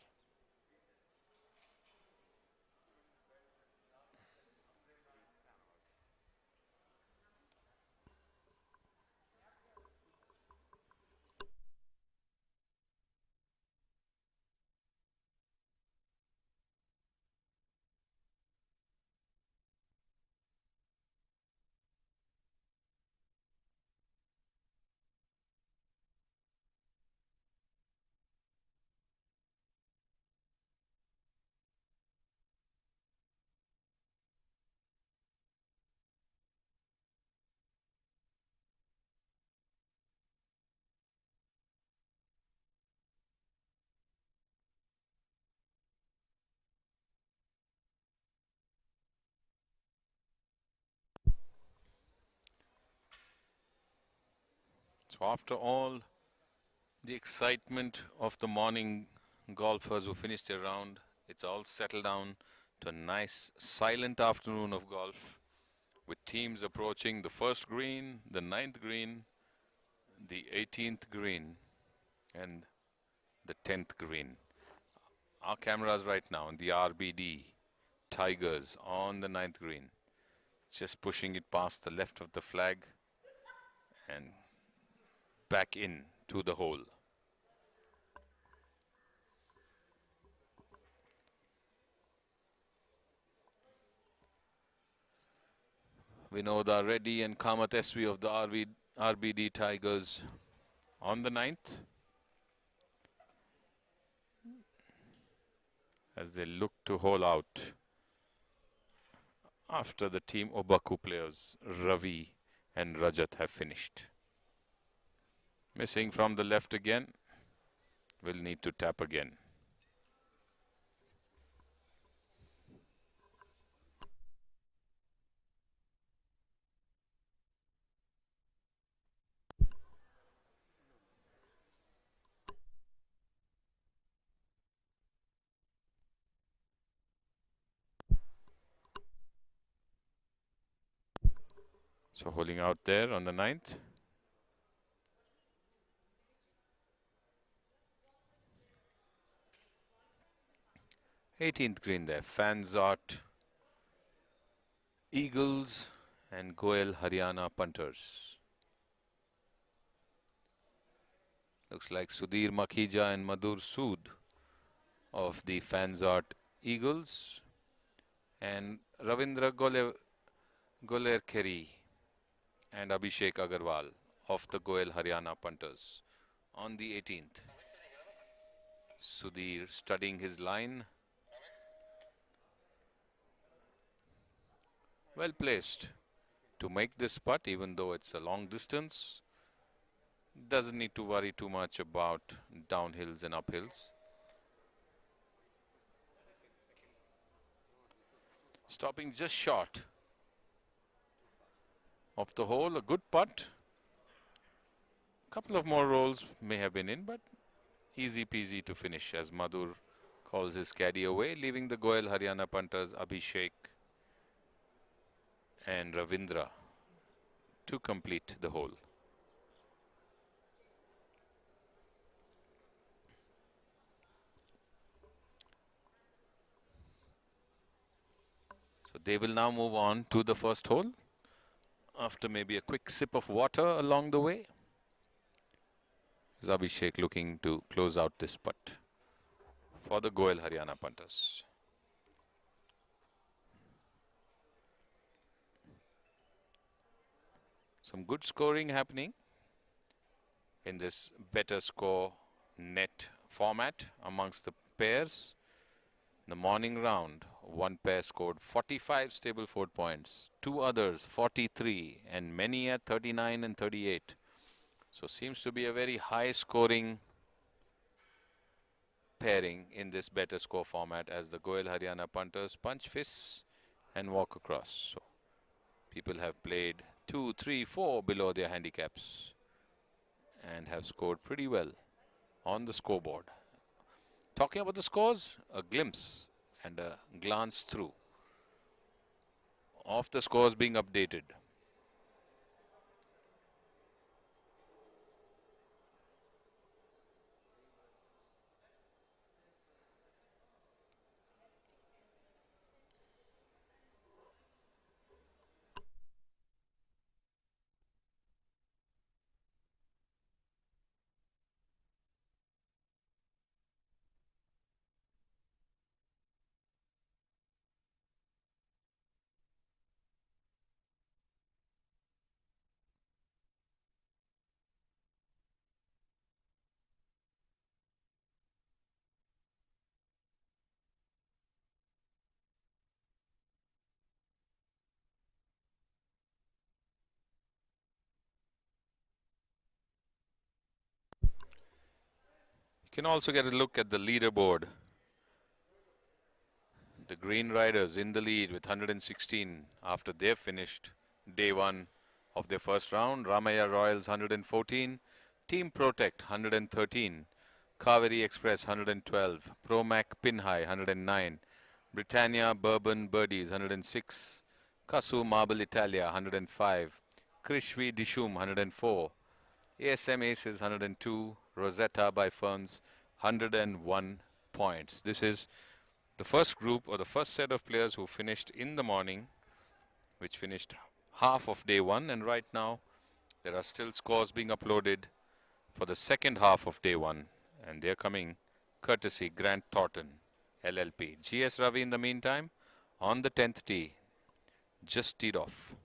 So after all the excitement of the morning golfers who finished their round, it's all settled down to a nice silent afternoon of golf, with teams approaching the first green, the 9th green, the 18th green, and the 10th green. Our cameras right now on the RBD Tigers on the 9th green, just pushing it past the left of the flag and back in to the hole. Vinoda Reddy and Kamat SV of the RBD Tigers on the 9th as they look to hole out after the Team Obaku players Ravi and Rajat have finished. Missing from the left again, will need to tap again. So holding out there on the 9th. Eighteenth green there. Fanzart Eagles and Goel Haryana punters. Looks like Sudhir Makhija and Madhur Sood of the Fanzart Eagles and Ravindra Golerkeri and Abhishek Agarwal of the Goel Haryana punters on the 18th. Sudhir studying his line. Well placed to make this putt, even though it's a long distance. Doesn't need to worry too much about downhills and uphills. Stopping just short of the hole, a good putt. Couple of more rolls may have been in, but easy peasy to finish as Madhur calls his caddy away, leaving the Goel Haryana punters Abhishek and Ravindra to complete the hole. So they will now move on to the first hole after maybe a quick sip of water along the way. Is Abhishek looking to close out this putt for the Goel Haryana punters. Some good scoring happening in this better score net format amongst the pairs. The morning round, one pair scored 45 Stableford points, two others 43, and many at 39 and 38. So seems to be a very high scoring pairing in this better score format as the Goel Haryana punters punch fists and walk across. So people have played 2, 3, 4 below their handicaps and have scored pretty well on the scoreboard. Talking about the scores, a glimpse and a glance through of the scores being updated. You can also get a look at the leaderboard. The Green Riders in the lead with 116 after they've finished day one of their first round. Ramaya Royals 114, Team Protect 113, Kaveri Express 112, Promac Pinhai 109, Britannia Bourbon Birdies 106, Kasu Marble Italia 105, Krishvi Dishum 104, ASM Aces 102, Rosetta by Ferns 101 points. This is the first group or the first set of players who finished in the morning, which finished half of day one, and right now there are still scores being uploaded for the second half of day one, and they're coming courtesy Grant Thornton LLP. GS Ravi in the meantime on the 10th tee, just teed off.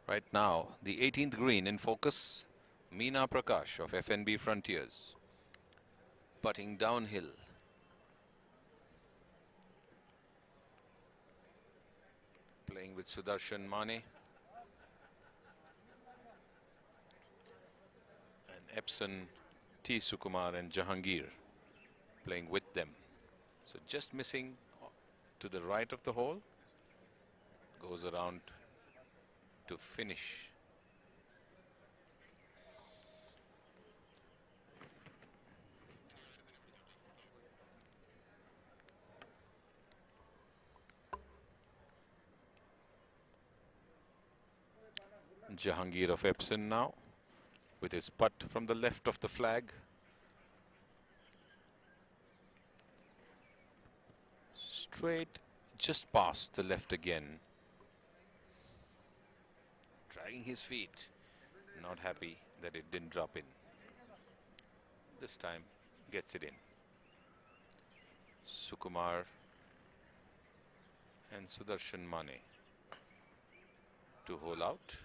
Right now, the 18th green in focus, Meena Prakash of FNB Frontiers, putting downhill. Playing with Sudarshan Mane and Epson, T. Sukumar and Jahangir playing with them. So just missing to the right of the hole, goes around to finish. Jahangir of Epsom now with his putt from the left of the flag. Straight, just past the left again. Dragging his feet. Not happy that it didn't drop in. This time gets it in. Sukumar and Sudarshan Mane to hole out.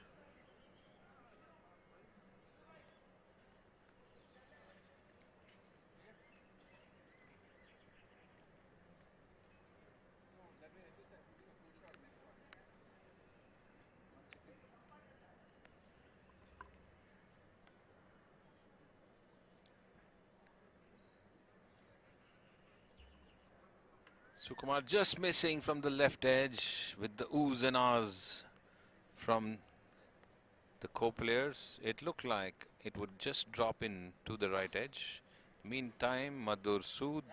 Sukumar just missing from the left edge with the oohs and ahs from the co-players. It looked like it would just drop in to the right edge. Meantime, Madhur Sood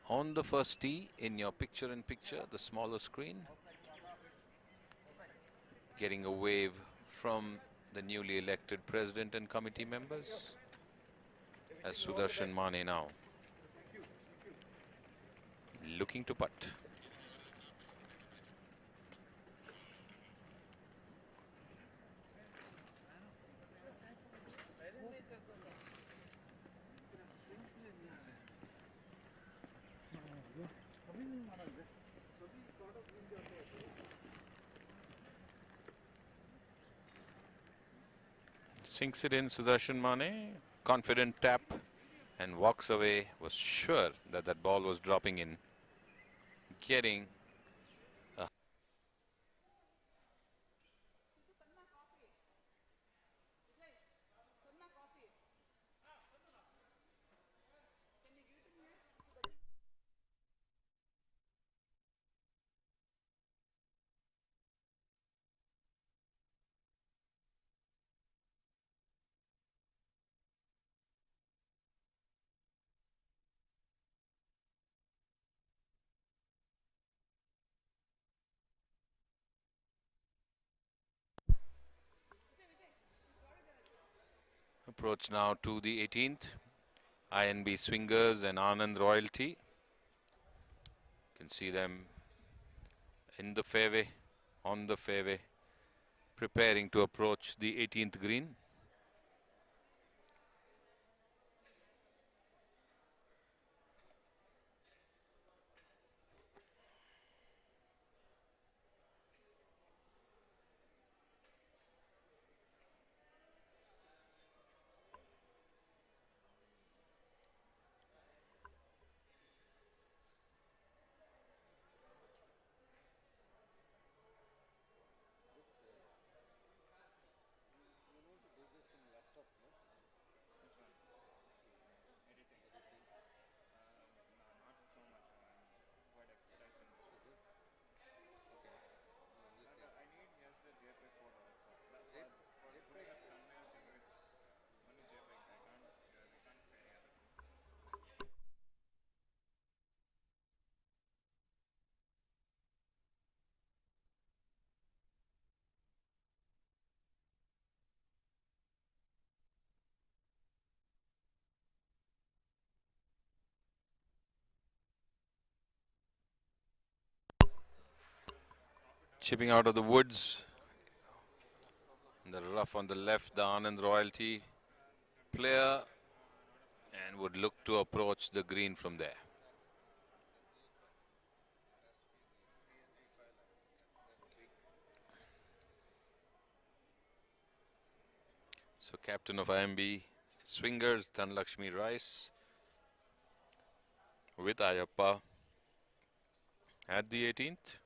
on the first tee in your picture-in-picture, the smaller screen. Getting a wave from the newly elected president and committee members. As Sudarshan Mane now looking to putt. Sinks it in, Sudarshan Mane. Confident tap and walks away. Was sure that that ball was dropping in. Getting a approach now to the 18th. INB Swingers and Anand Royalty. Can see them in the fairway, on the fairway, preparing to approach the 18th green. Chipping out of the woods. The rough on the left, the Anand Royalty player, and would look to approach the green from there. So captain of IMB Swingers, Dhanlakshmi Rice, with Ayappa at the 18th.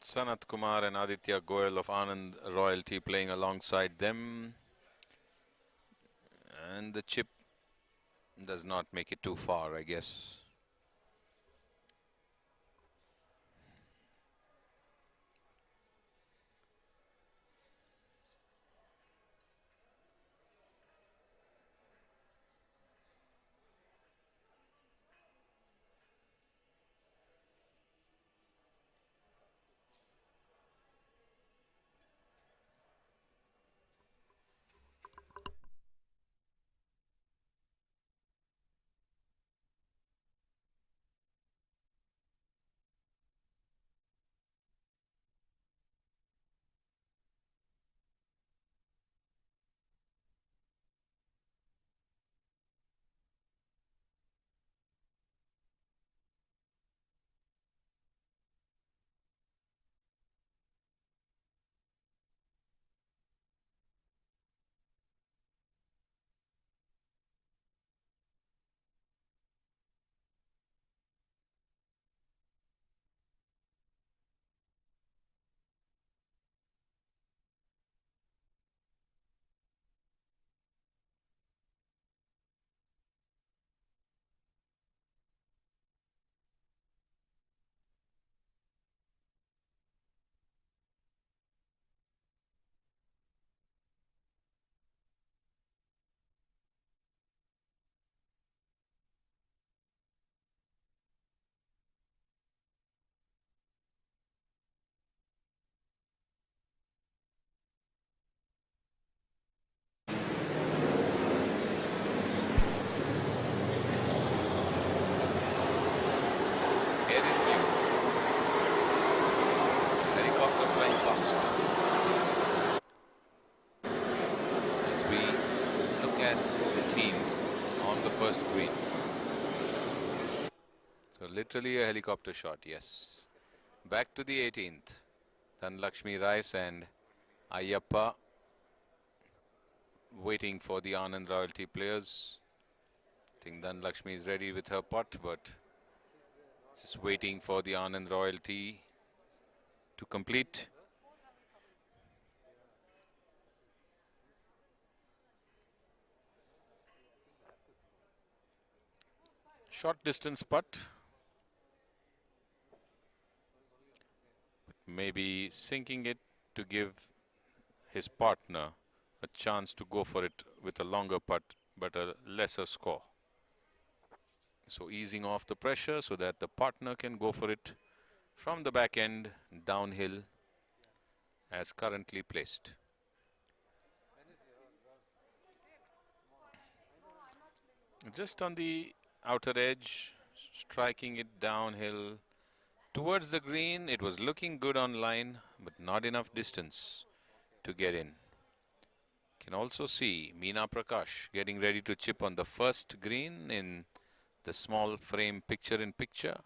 Sanat Kumar and Aditya Goyal of Anand Royalty playing alongside them. And the chip does not make it too far, I guess. So literally a helicopter shot, yes. Back to the 18th. Dhanlakshmi Rice and Ayyappa waiting for the Anand Royalty players. I think Dhanlakshmi is ready with her putt, but just waiting for the Anand Royalty to complete. Short distance putt. Maybe sinking it to give his partner a chance to go for it with a longer putt but a lesser score. So easing off the pressure so that the partner can go for it from the back end downhill as currently placed. Just on the outer edge, striking it downhill towards the green. It was looking good on line, but not enough distance to get in. Can also see Meena Prakash getting ready to chip on the first green in the small frame picture in picture.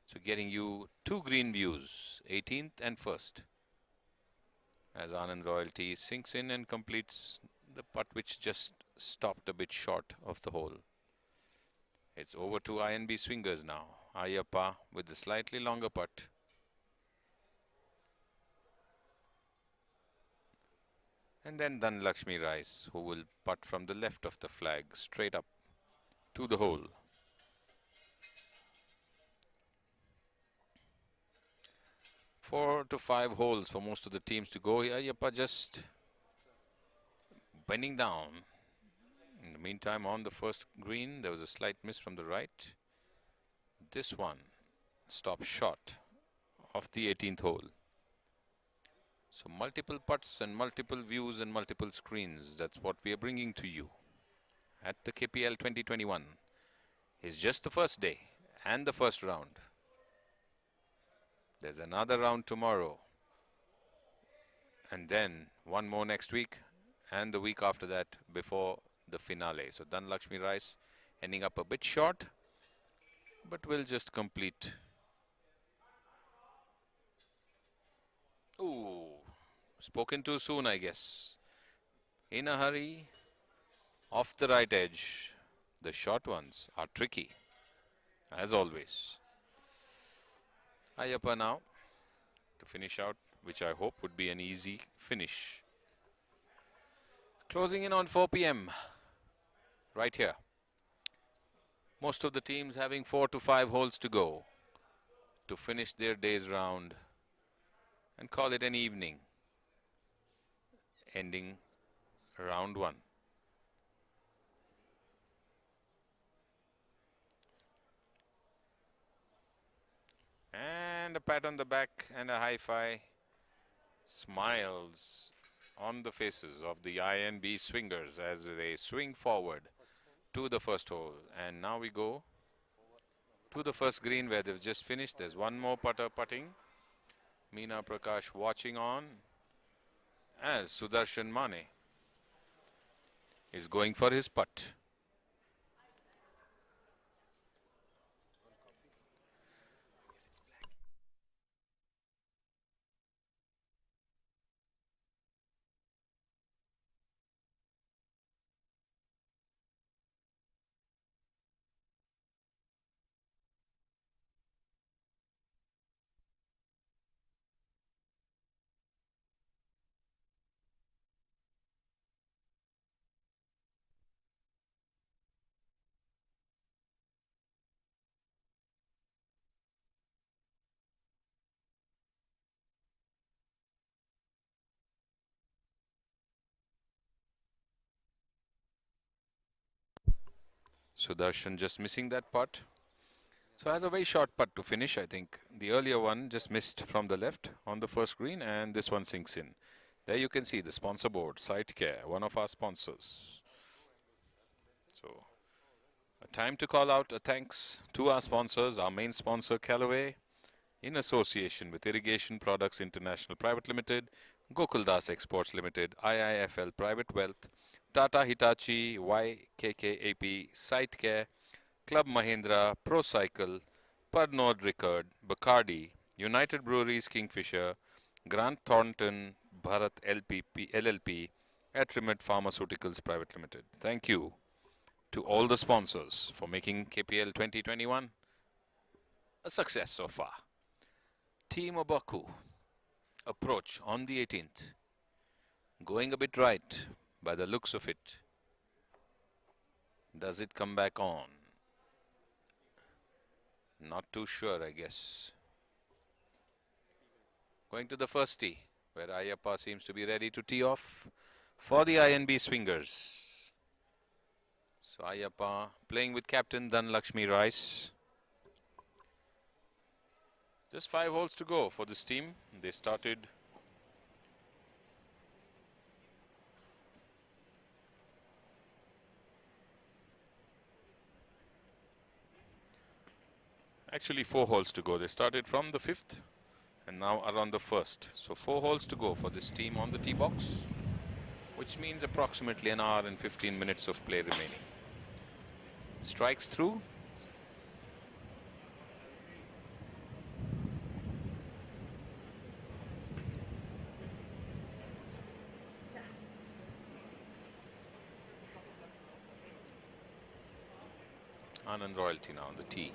So getting you two green views, 18th and 1st. As Anand Royalty sinks in and completes the putt which just stopped a bit short of the hole. It's over to INB swingers now. Ayyappa with the slightly longer putt. And then Dhanlakshmi Rice, who will putt from the left of the flag straight up to the hole. Four to five holes for most of the teams to go. Ayyappa just bending down. In the meantime, on the first green, there was a slight miss from the right. This one stopped short of the 18th hole. So multiple putts and multiple views and multiple screens. That's what we are bringing to you at the KPL 2021. It's just the first day and the first round. There's another round tomorrow. And then one more next week and the week after that before the finale. So Dhanlakshmi Rice ending up a bit short, but will just complete. Ooh, spoken too soon, I guess. In a hurry, off the right edge. The short ones are tricky, as always. Ayyappa now to finish out, which I hope would be an easy finish. Closing in on 4 p.m. right here. Most of the teams having 4 to 5 holes to go to finish their day's round and call it an evening, ending round 1. And a pat on the back and a high-fi. Smiles on the faces of the INB swingers as they swing forward to the first hole. And now we go to the first green where they've just finished. There's one more putter putting. Meena Prakash watching on as Sudarshan Mane is going for his putt. Sudarshan just missing that putt. So has a very short putt to finish, I think. The earlier one just missed from the left on the first green, and this one sinks in. There you can see the sponsor board, SiteCare, one of our sponsors. So a time to call out a thanks to our sponsors, our main sponsor Callaway, in association with Irrigation Products International Private Limited, Gokuldas Exports Limited, IIFL Private Wealth, Tata Hitachi, YKKAP, SiteCare, Club Mahindra, ProCycle, Pernod Ricard, Bacardi, United Breweries Kingfisher, Grant Thornton, Bharat LPP, LLP, Atrimet Pharmaceuticals Private Limited. Thank you to all the sponsors for making KPL 2021 a success so far. Team Obaku, approach on the 18th. Going a bit right by the looks of it. Does it come back on? Not too sure, I guess. Going to the first tee, where Ayappa seems to be ready to tee off for the INB swingers. So Ayappa playing with captain Dhanlakshmi Rice. Just 5 holes to go for this team. They started actually 4 holes to go. They started from the 5th and now are on the 1st. So 4 holes to go for this team on the tee box, which means approximately an hour and 15 minutes of play remaining. Strikes through. Anand Royalty now on the tee.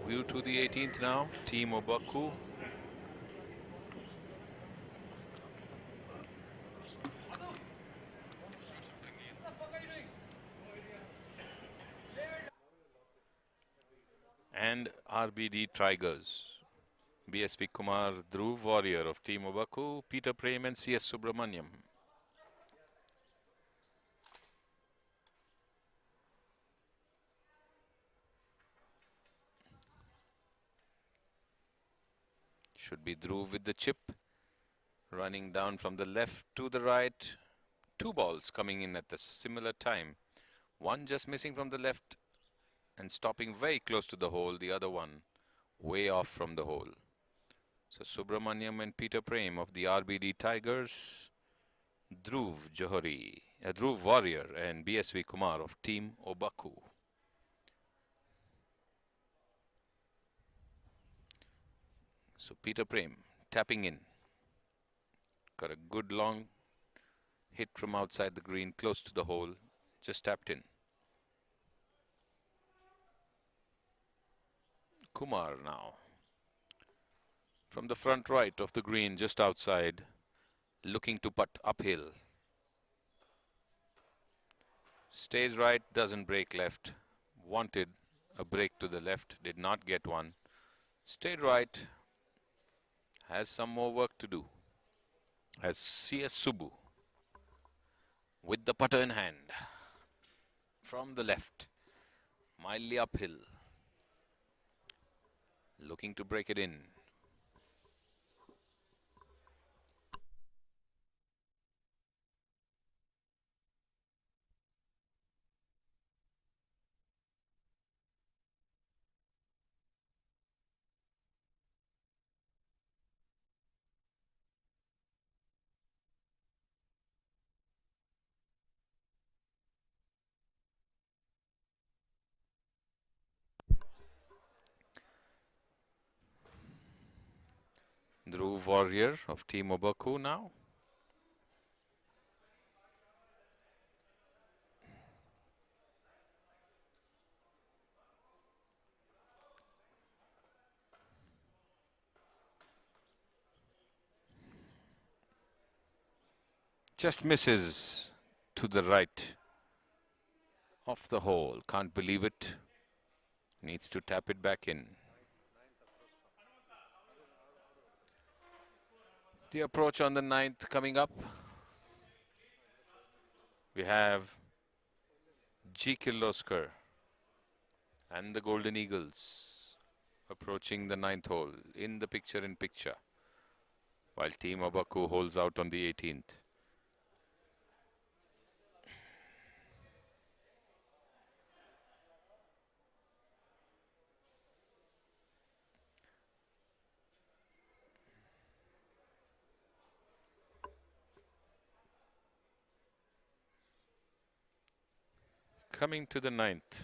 View to the 18th now. Team Obaku. And RBD Tigers. BSV Kumar, Dhruv Warrior of Team Obaku, Peter Prem and CS Subramaniam. Should be Dhruv with the chip. Running down from the left to the right. 2 balls coming in at the similar time. One just missing from the left and stopping very close to the hole. The other one way off from the hole. So Subramaniam and Peter Prem of the RBD Tigers. Dhruv Warrior and BSV Kumar of Team Obaku. So Peter Prem tapping in. Got a good long hit from outside the green, close to the hole. Just tapped in. Kumar now. From the front right of the green, just outside. Looking to putt uphill. Stays right, doesn't break left. Wanted a break to the left, did not get one. Stayed right. Has some more work to do. As CS Subbu with the putter in hand. From the left. Mildly uphill. Looking to break it in. Dhruv Warrior of Team Obaku now. Just misses to the right of the hole. Can't believe it. Needs to tap it back in. The approach on the 9th coming up. We have G. Kirloskar and the Golden Eagles approaching the 9th hole in the picture-in-picture, while Team Obaku holds out on the 18th. Coming to the 9th.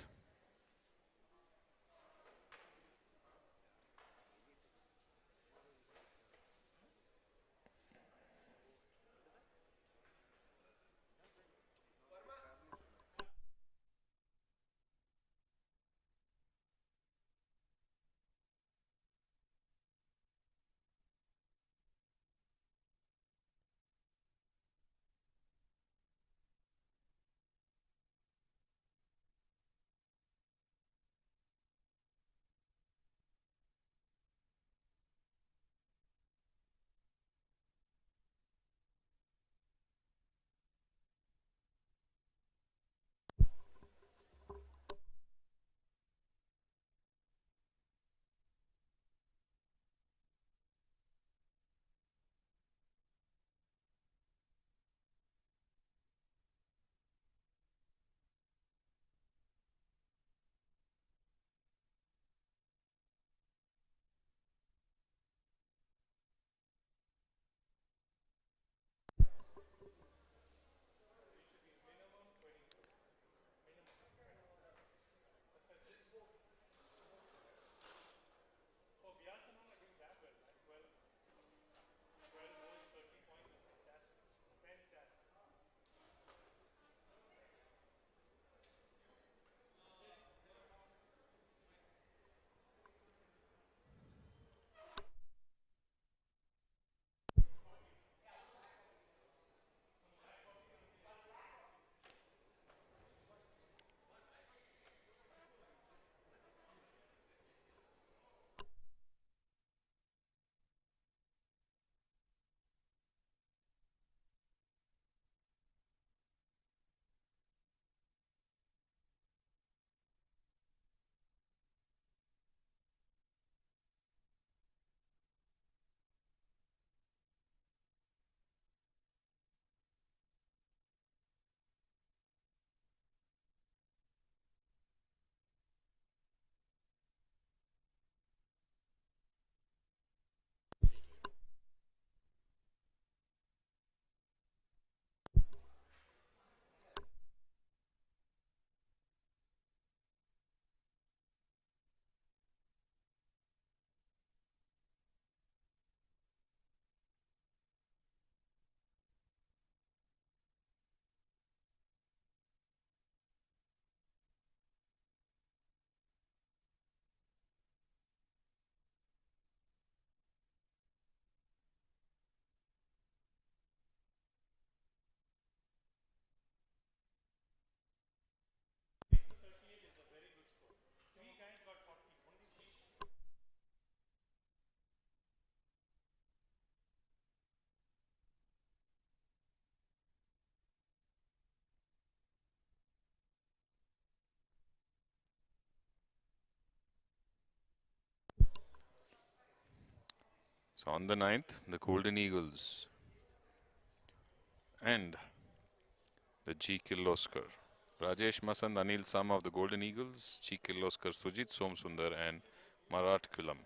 So on the 9th, the Golden Eagles and the G. Kirloskar. Rajesh Masand, Anil Sam of the Golden Eagles, G. Kirloskar, Sujit Somsundar and Marat Kulam.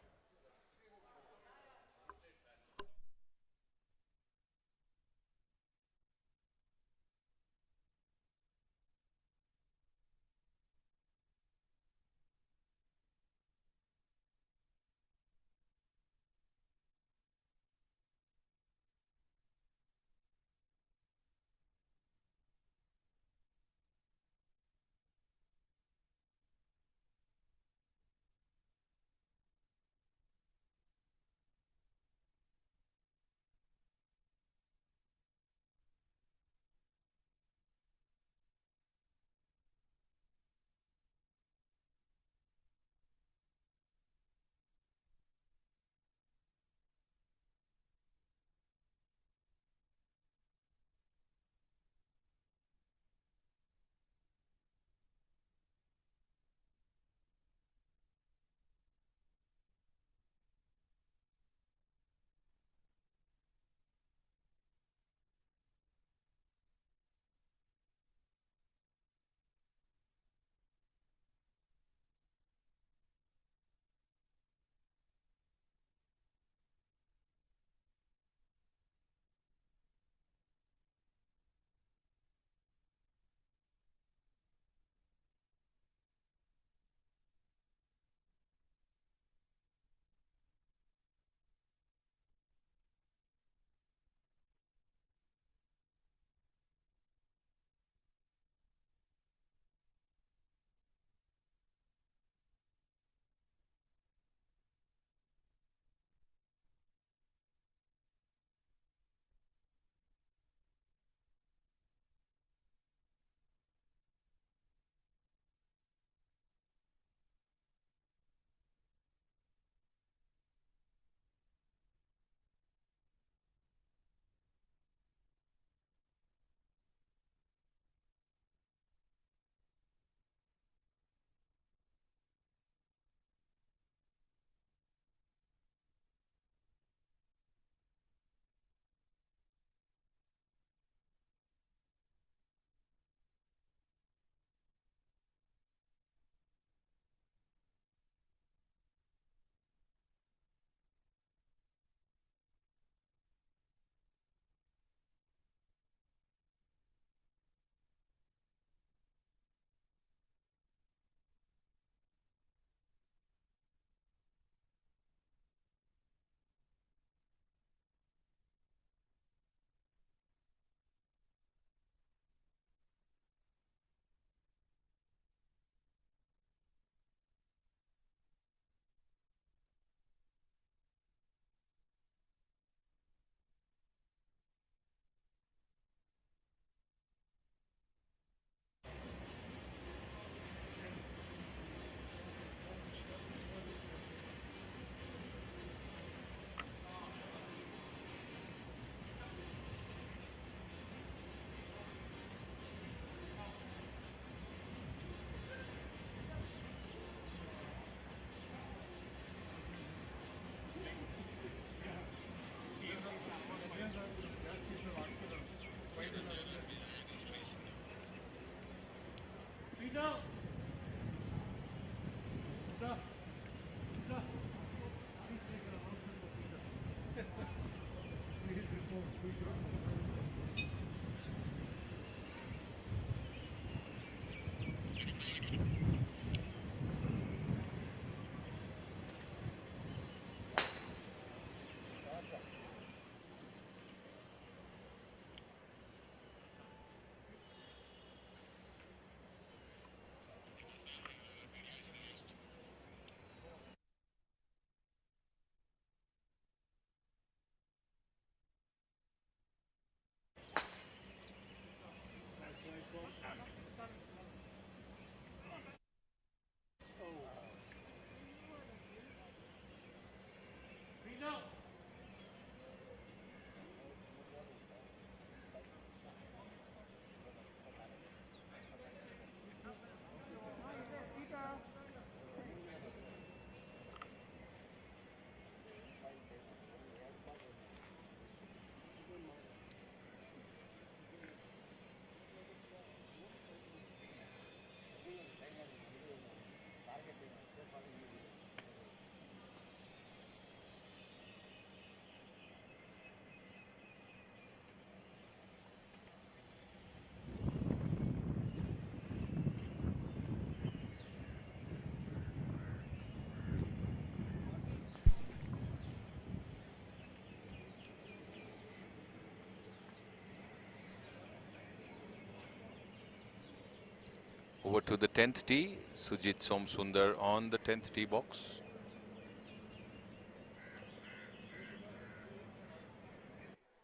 Over to the 10th tee, Sujit Somsundar on the 10th tee box.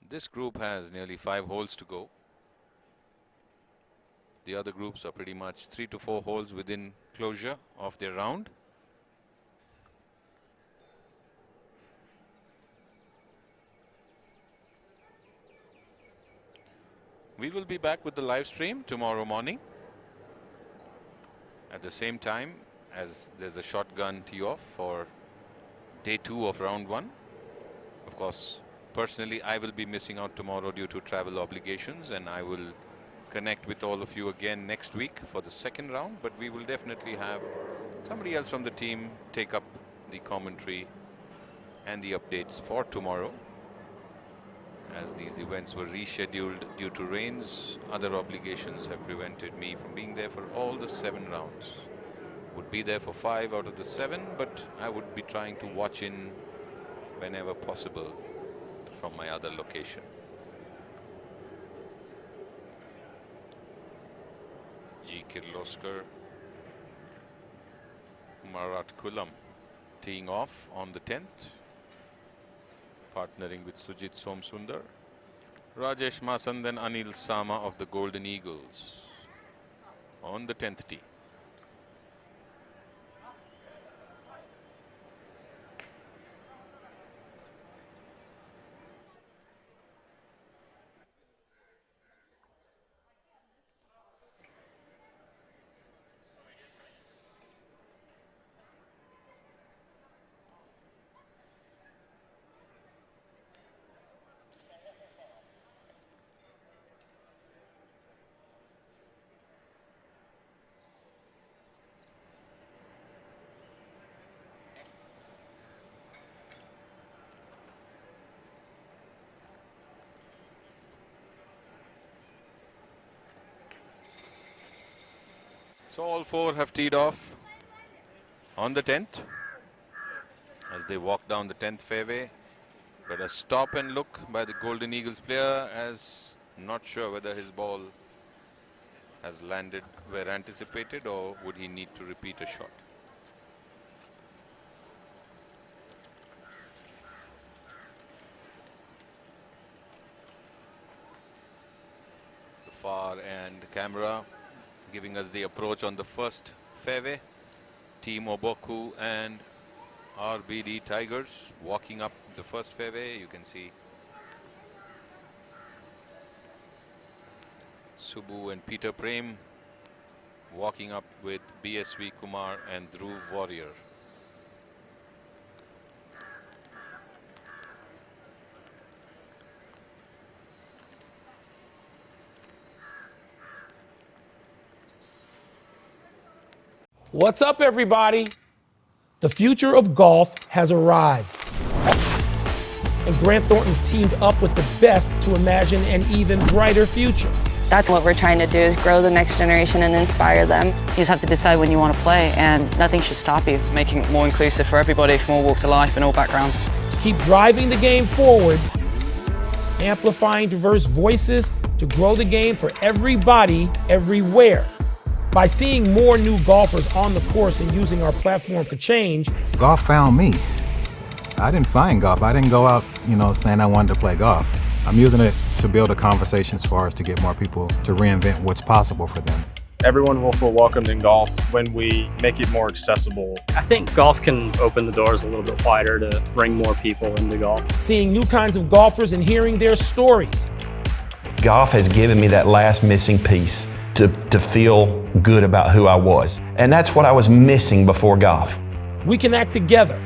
This group has nearly 5 holes to go. The other groups are pretty much 3 to 4 holes within closure of their round. We will be back with the live stream tomorrow morning at the same time, as there's a shotgun tee off for day 2 of round 1. Of course, personally, I will be missing out tomorrow due to travel obligations, and I will connect with all of you again next week for the second round, but we will definitely have somebody else from the team take up the commentary and the updates for tomorrow, as these events were rescheduled due to rains. Other obligations have prevented me from being there for all the 7 rounds. Would be there for 5 out of the 7, but I would be trying to watch in whenever possible from my other location. G. Kirloskar, Marat Kulam teeing off on the 10th, partnering with Sujit Somsundar, Rajesh Masand and Anil Sama of the Golden Eagles on the 10th tee. So all 4 have teed off on the 10th as they walk down the 10th fairway. But a stop and look by the Golden Eagles player, as not sure whether his ball has landed where anticipated or would he need to repeat a shot. The far end camera giving us the approach on the first fairway. Team Oboku and RBD Tigers walking up the first fairway. You can see Subbu and Peter Prem walking up with BSV Kumar and Dhruv Warrior. What's up, everybody? The future of golf has arrived. And Grant Thornton's teamed up with the best to imagine an even brighter future. That's what we're trying to do, is grow the next generation and inspire them. You just have to decide when you want to play, and nothing should stop you. Making it more inclusive for everybody from all walks of life and all backgrounds. To keep driving the game forward, amplifying diverse voices to grow the game for everybody, everywhere. By seeing more new golfers on the course and using our platform for change. Golf found me. I didn't find golf. I didn't go out, saying I wanted to play golf. I'm using it to build a conversation as far as to get more people to reinvent what's possible for them. Everyone will feel welcomed in golf when we make it more accessible. I think golf can open the doors a little bit wider to bring more people into golf. Seeing new kinds of golfers and hearing their stories. Golf has given me that last missing piece to feel good about who I was. And that's what I was missing before golf. We can act together.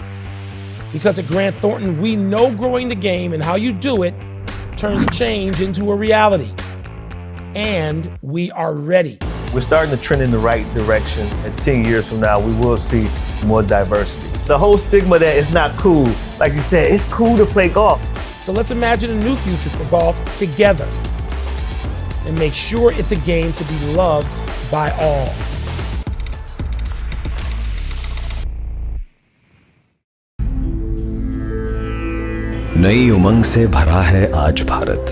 Because at Grant Thornton, we know growing the game and how you do it turns change into a reality. And we are ready. We're starting to trend in the right direction. And 10 years from now, we will see more diversity. The whole stigma that it's not cool, like you said, it's cool to play golf. So let's imagine a new future for golf together and make sure it's a game to be loved by all. नई उमंग से भरा है आज भारत।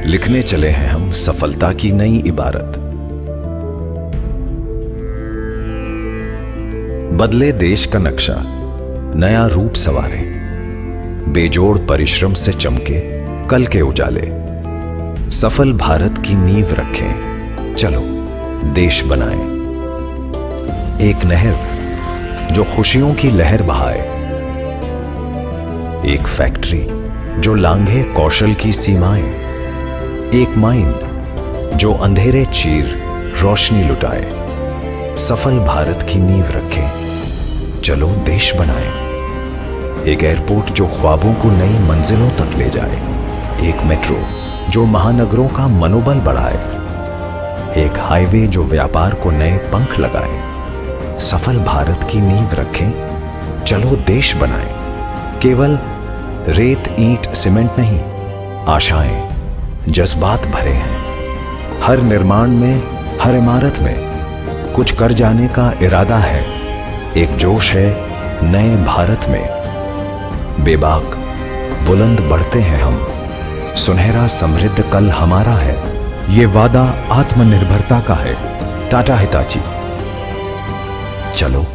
लिखने चले हैं हम सफलता की नई इबारत। बदले देश का नक्शा, नया रूप संवारे, बेजोड़ परिश्रम से चमके कल के उजाले। सफल भारत की नींव रखें, चलो देश बनाएं। एक नहर जो खुशियों की लहर बहाए, एक फैक्ट्री जो लांघे कौशल की सीमाएं, एक माइंड जो अंधेरे चीर रोशनी लुटाए। सफल भारत की नींव रखें, चलो देश बनाएं। एक एयरपोर्ट जो ख्वाबों को नई मंजिलों तक ले जाए, एक मेट्रो जो महानगरों का मनोबल बढ़ाए, एक हाईवे जो व्यापार को नए पंख लगाए। सफल भारत की नींव रखें, चलो देश बनाएं। केवल रेत ईंट सीमेंट नहीं, आशाएं जज्बात भरे हैं। हर निर्माण में, हर इमारत में कुछ कर जाने का इरादा है। एक जोश है नए भारत में। बेबाक बुलंद बढ़ते हैं हम, सुनहरा समृद्ध कल हमारा है। ये वादा आत्मनिर्भरता का है। टाटा हिताची, चलो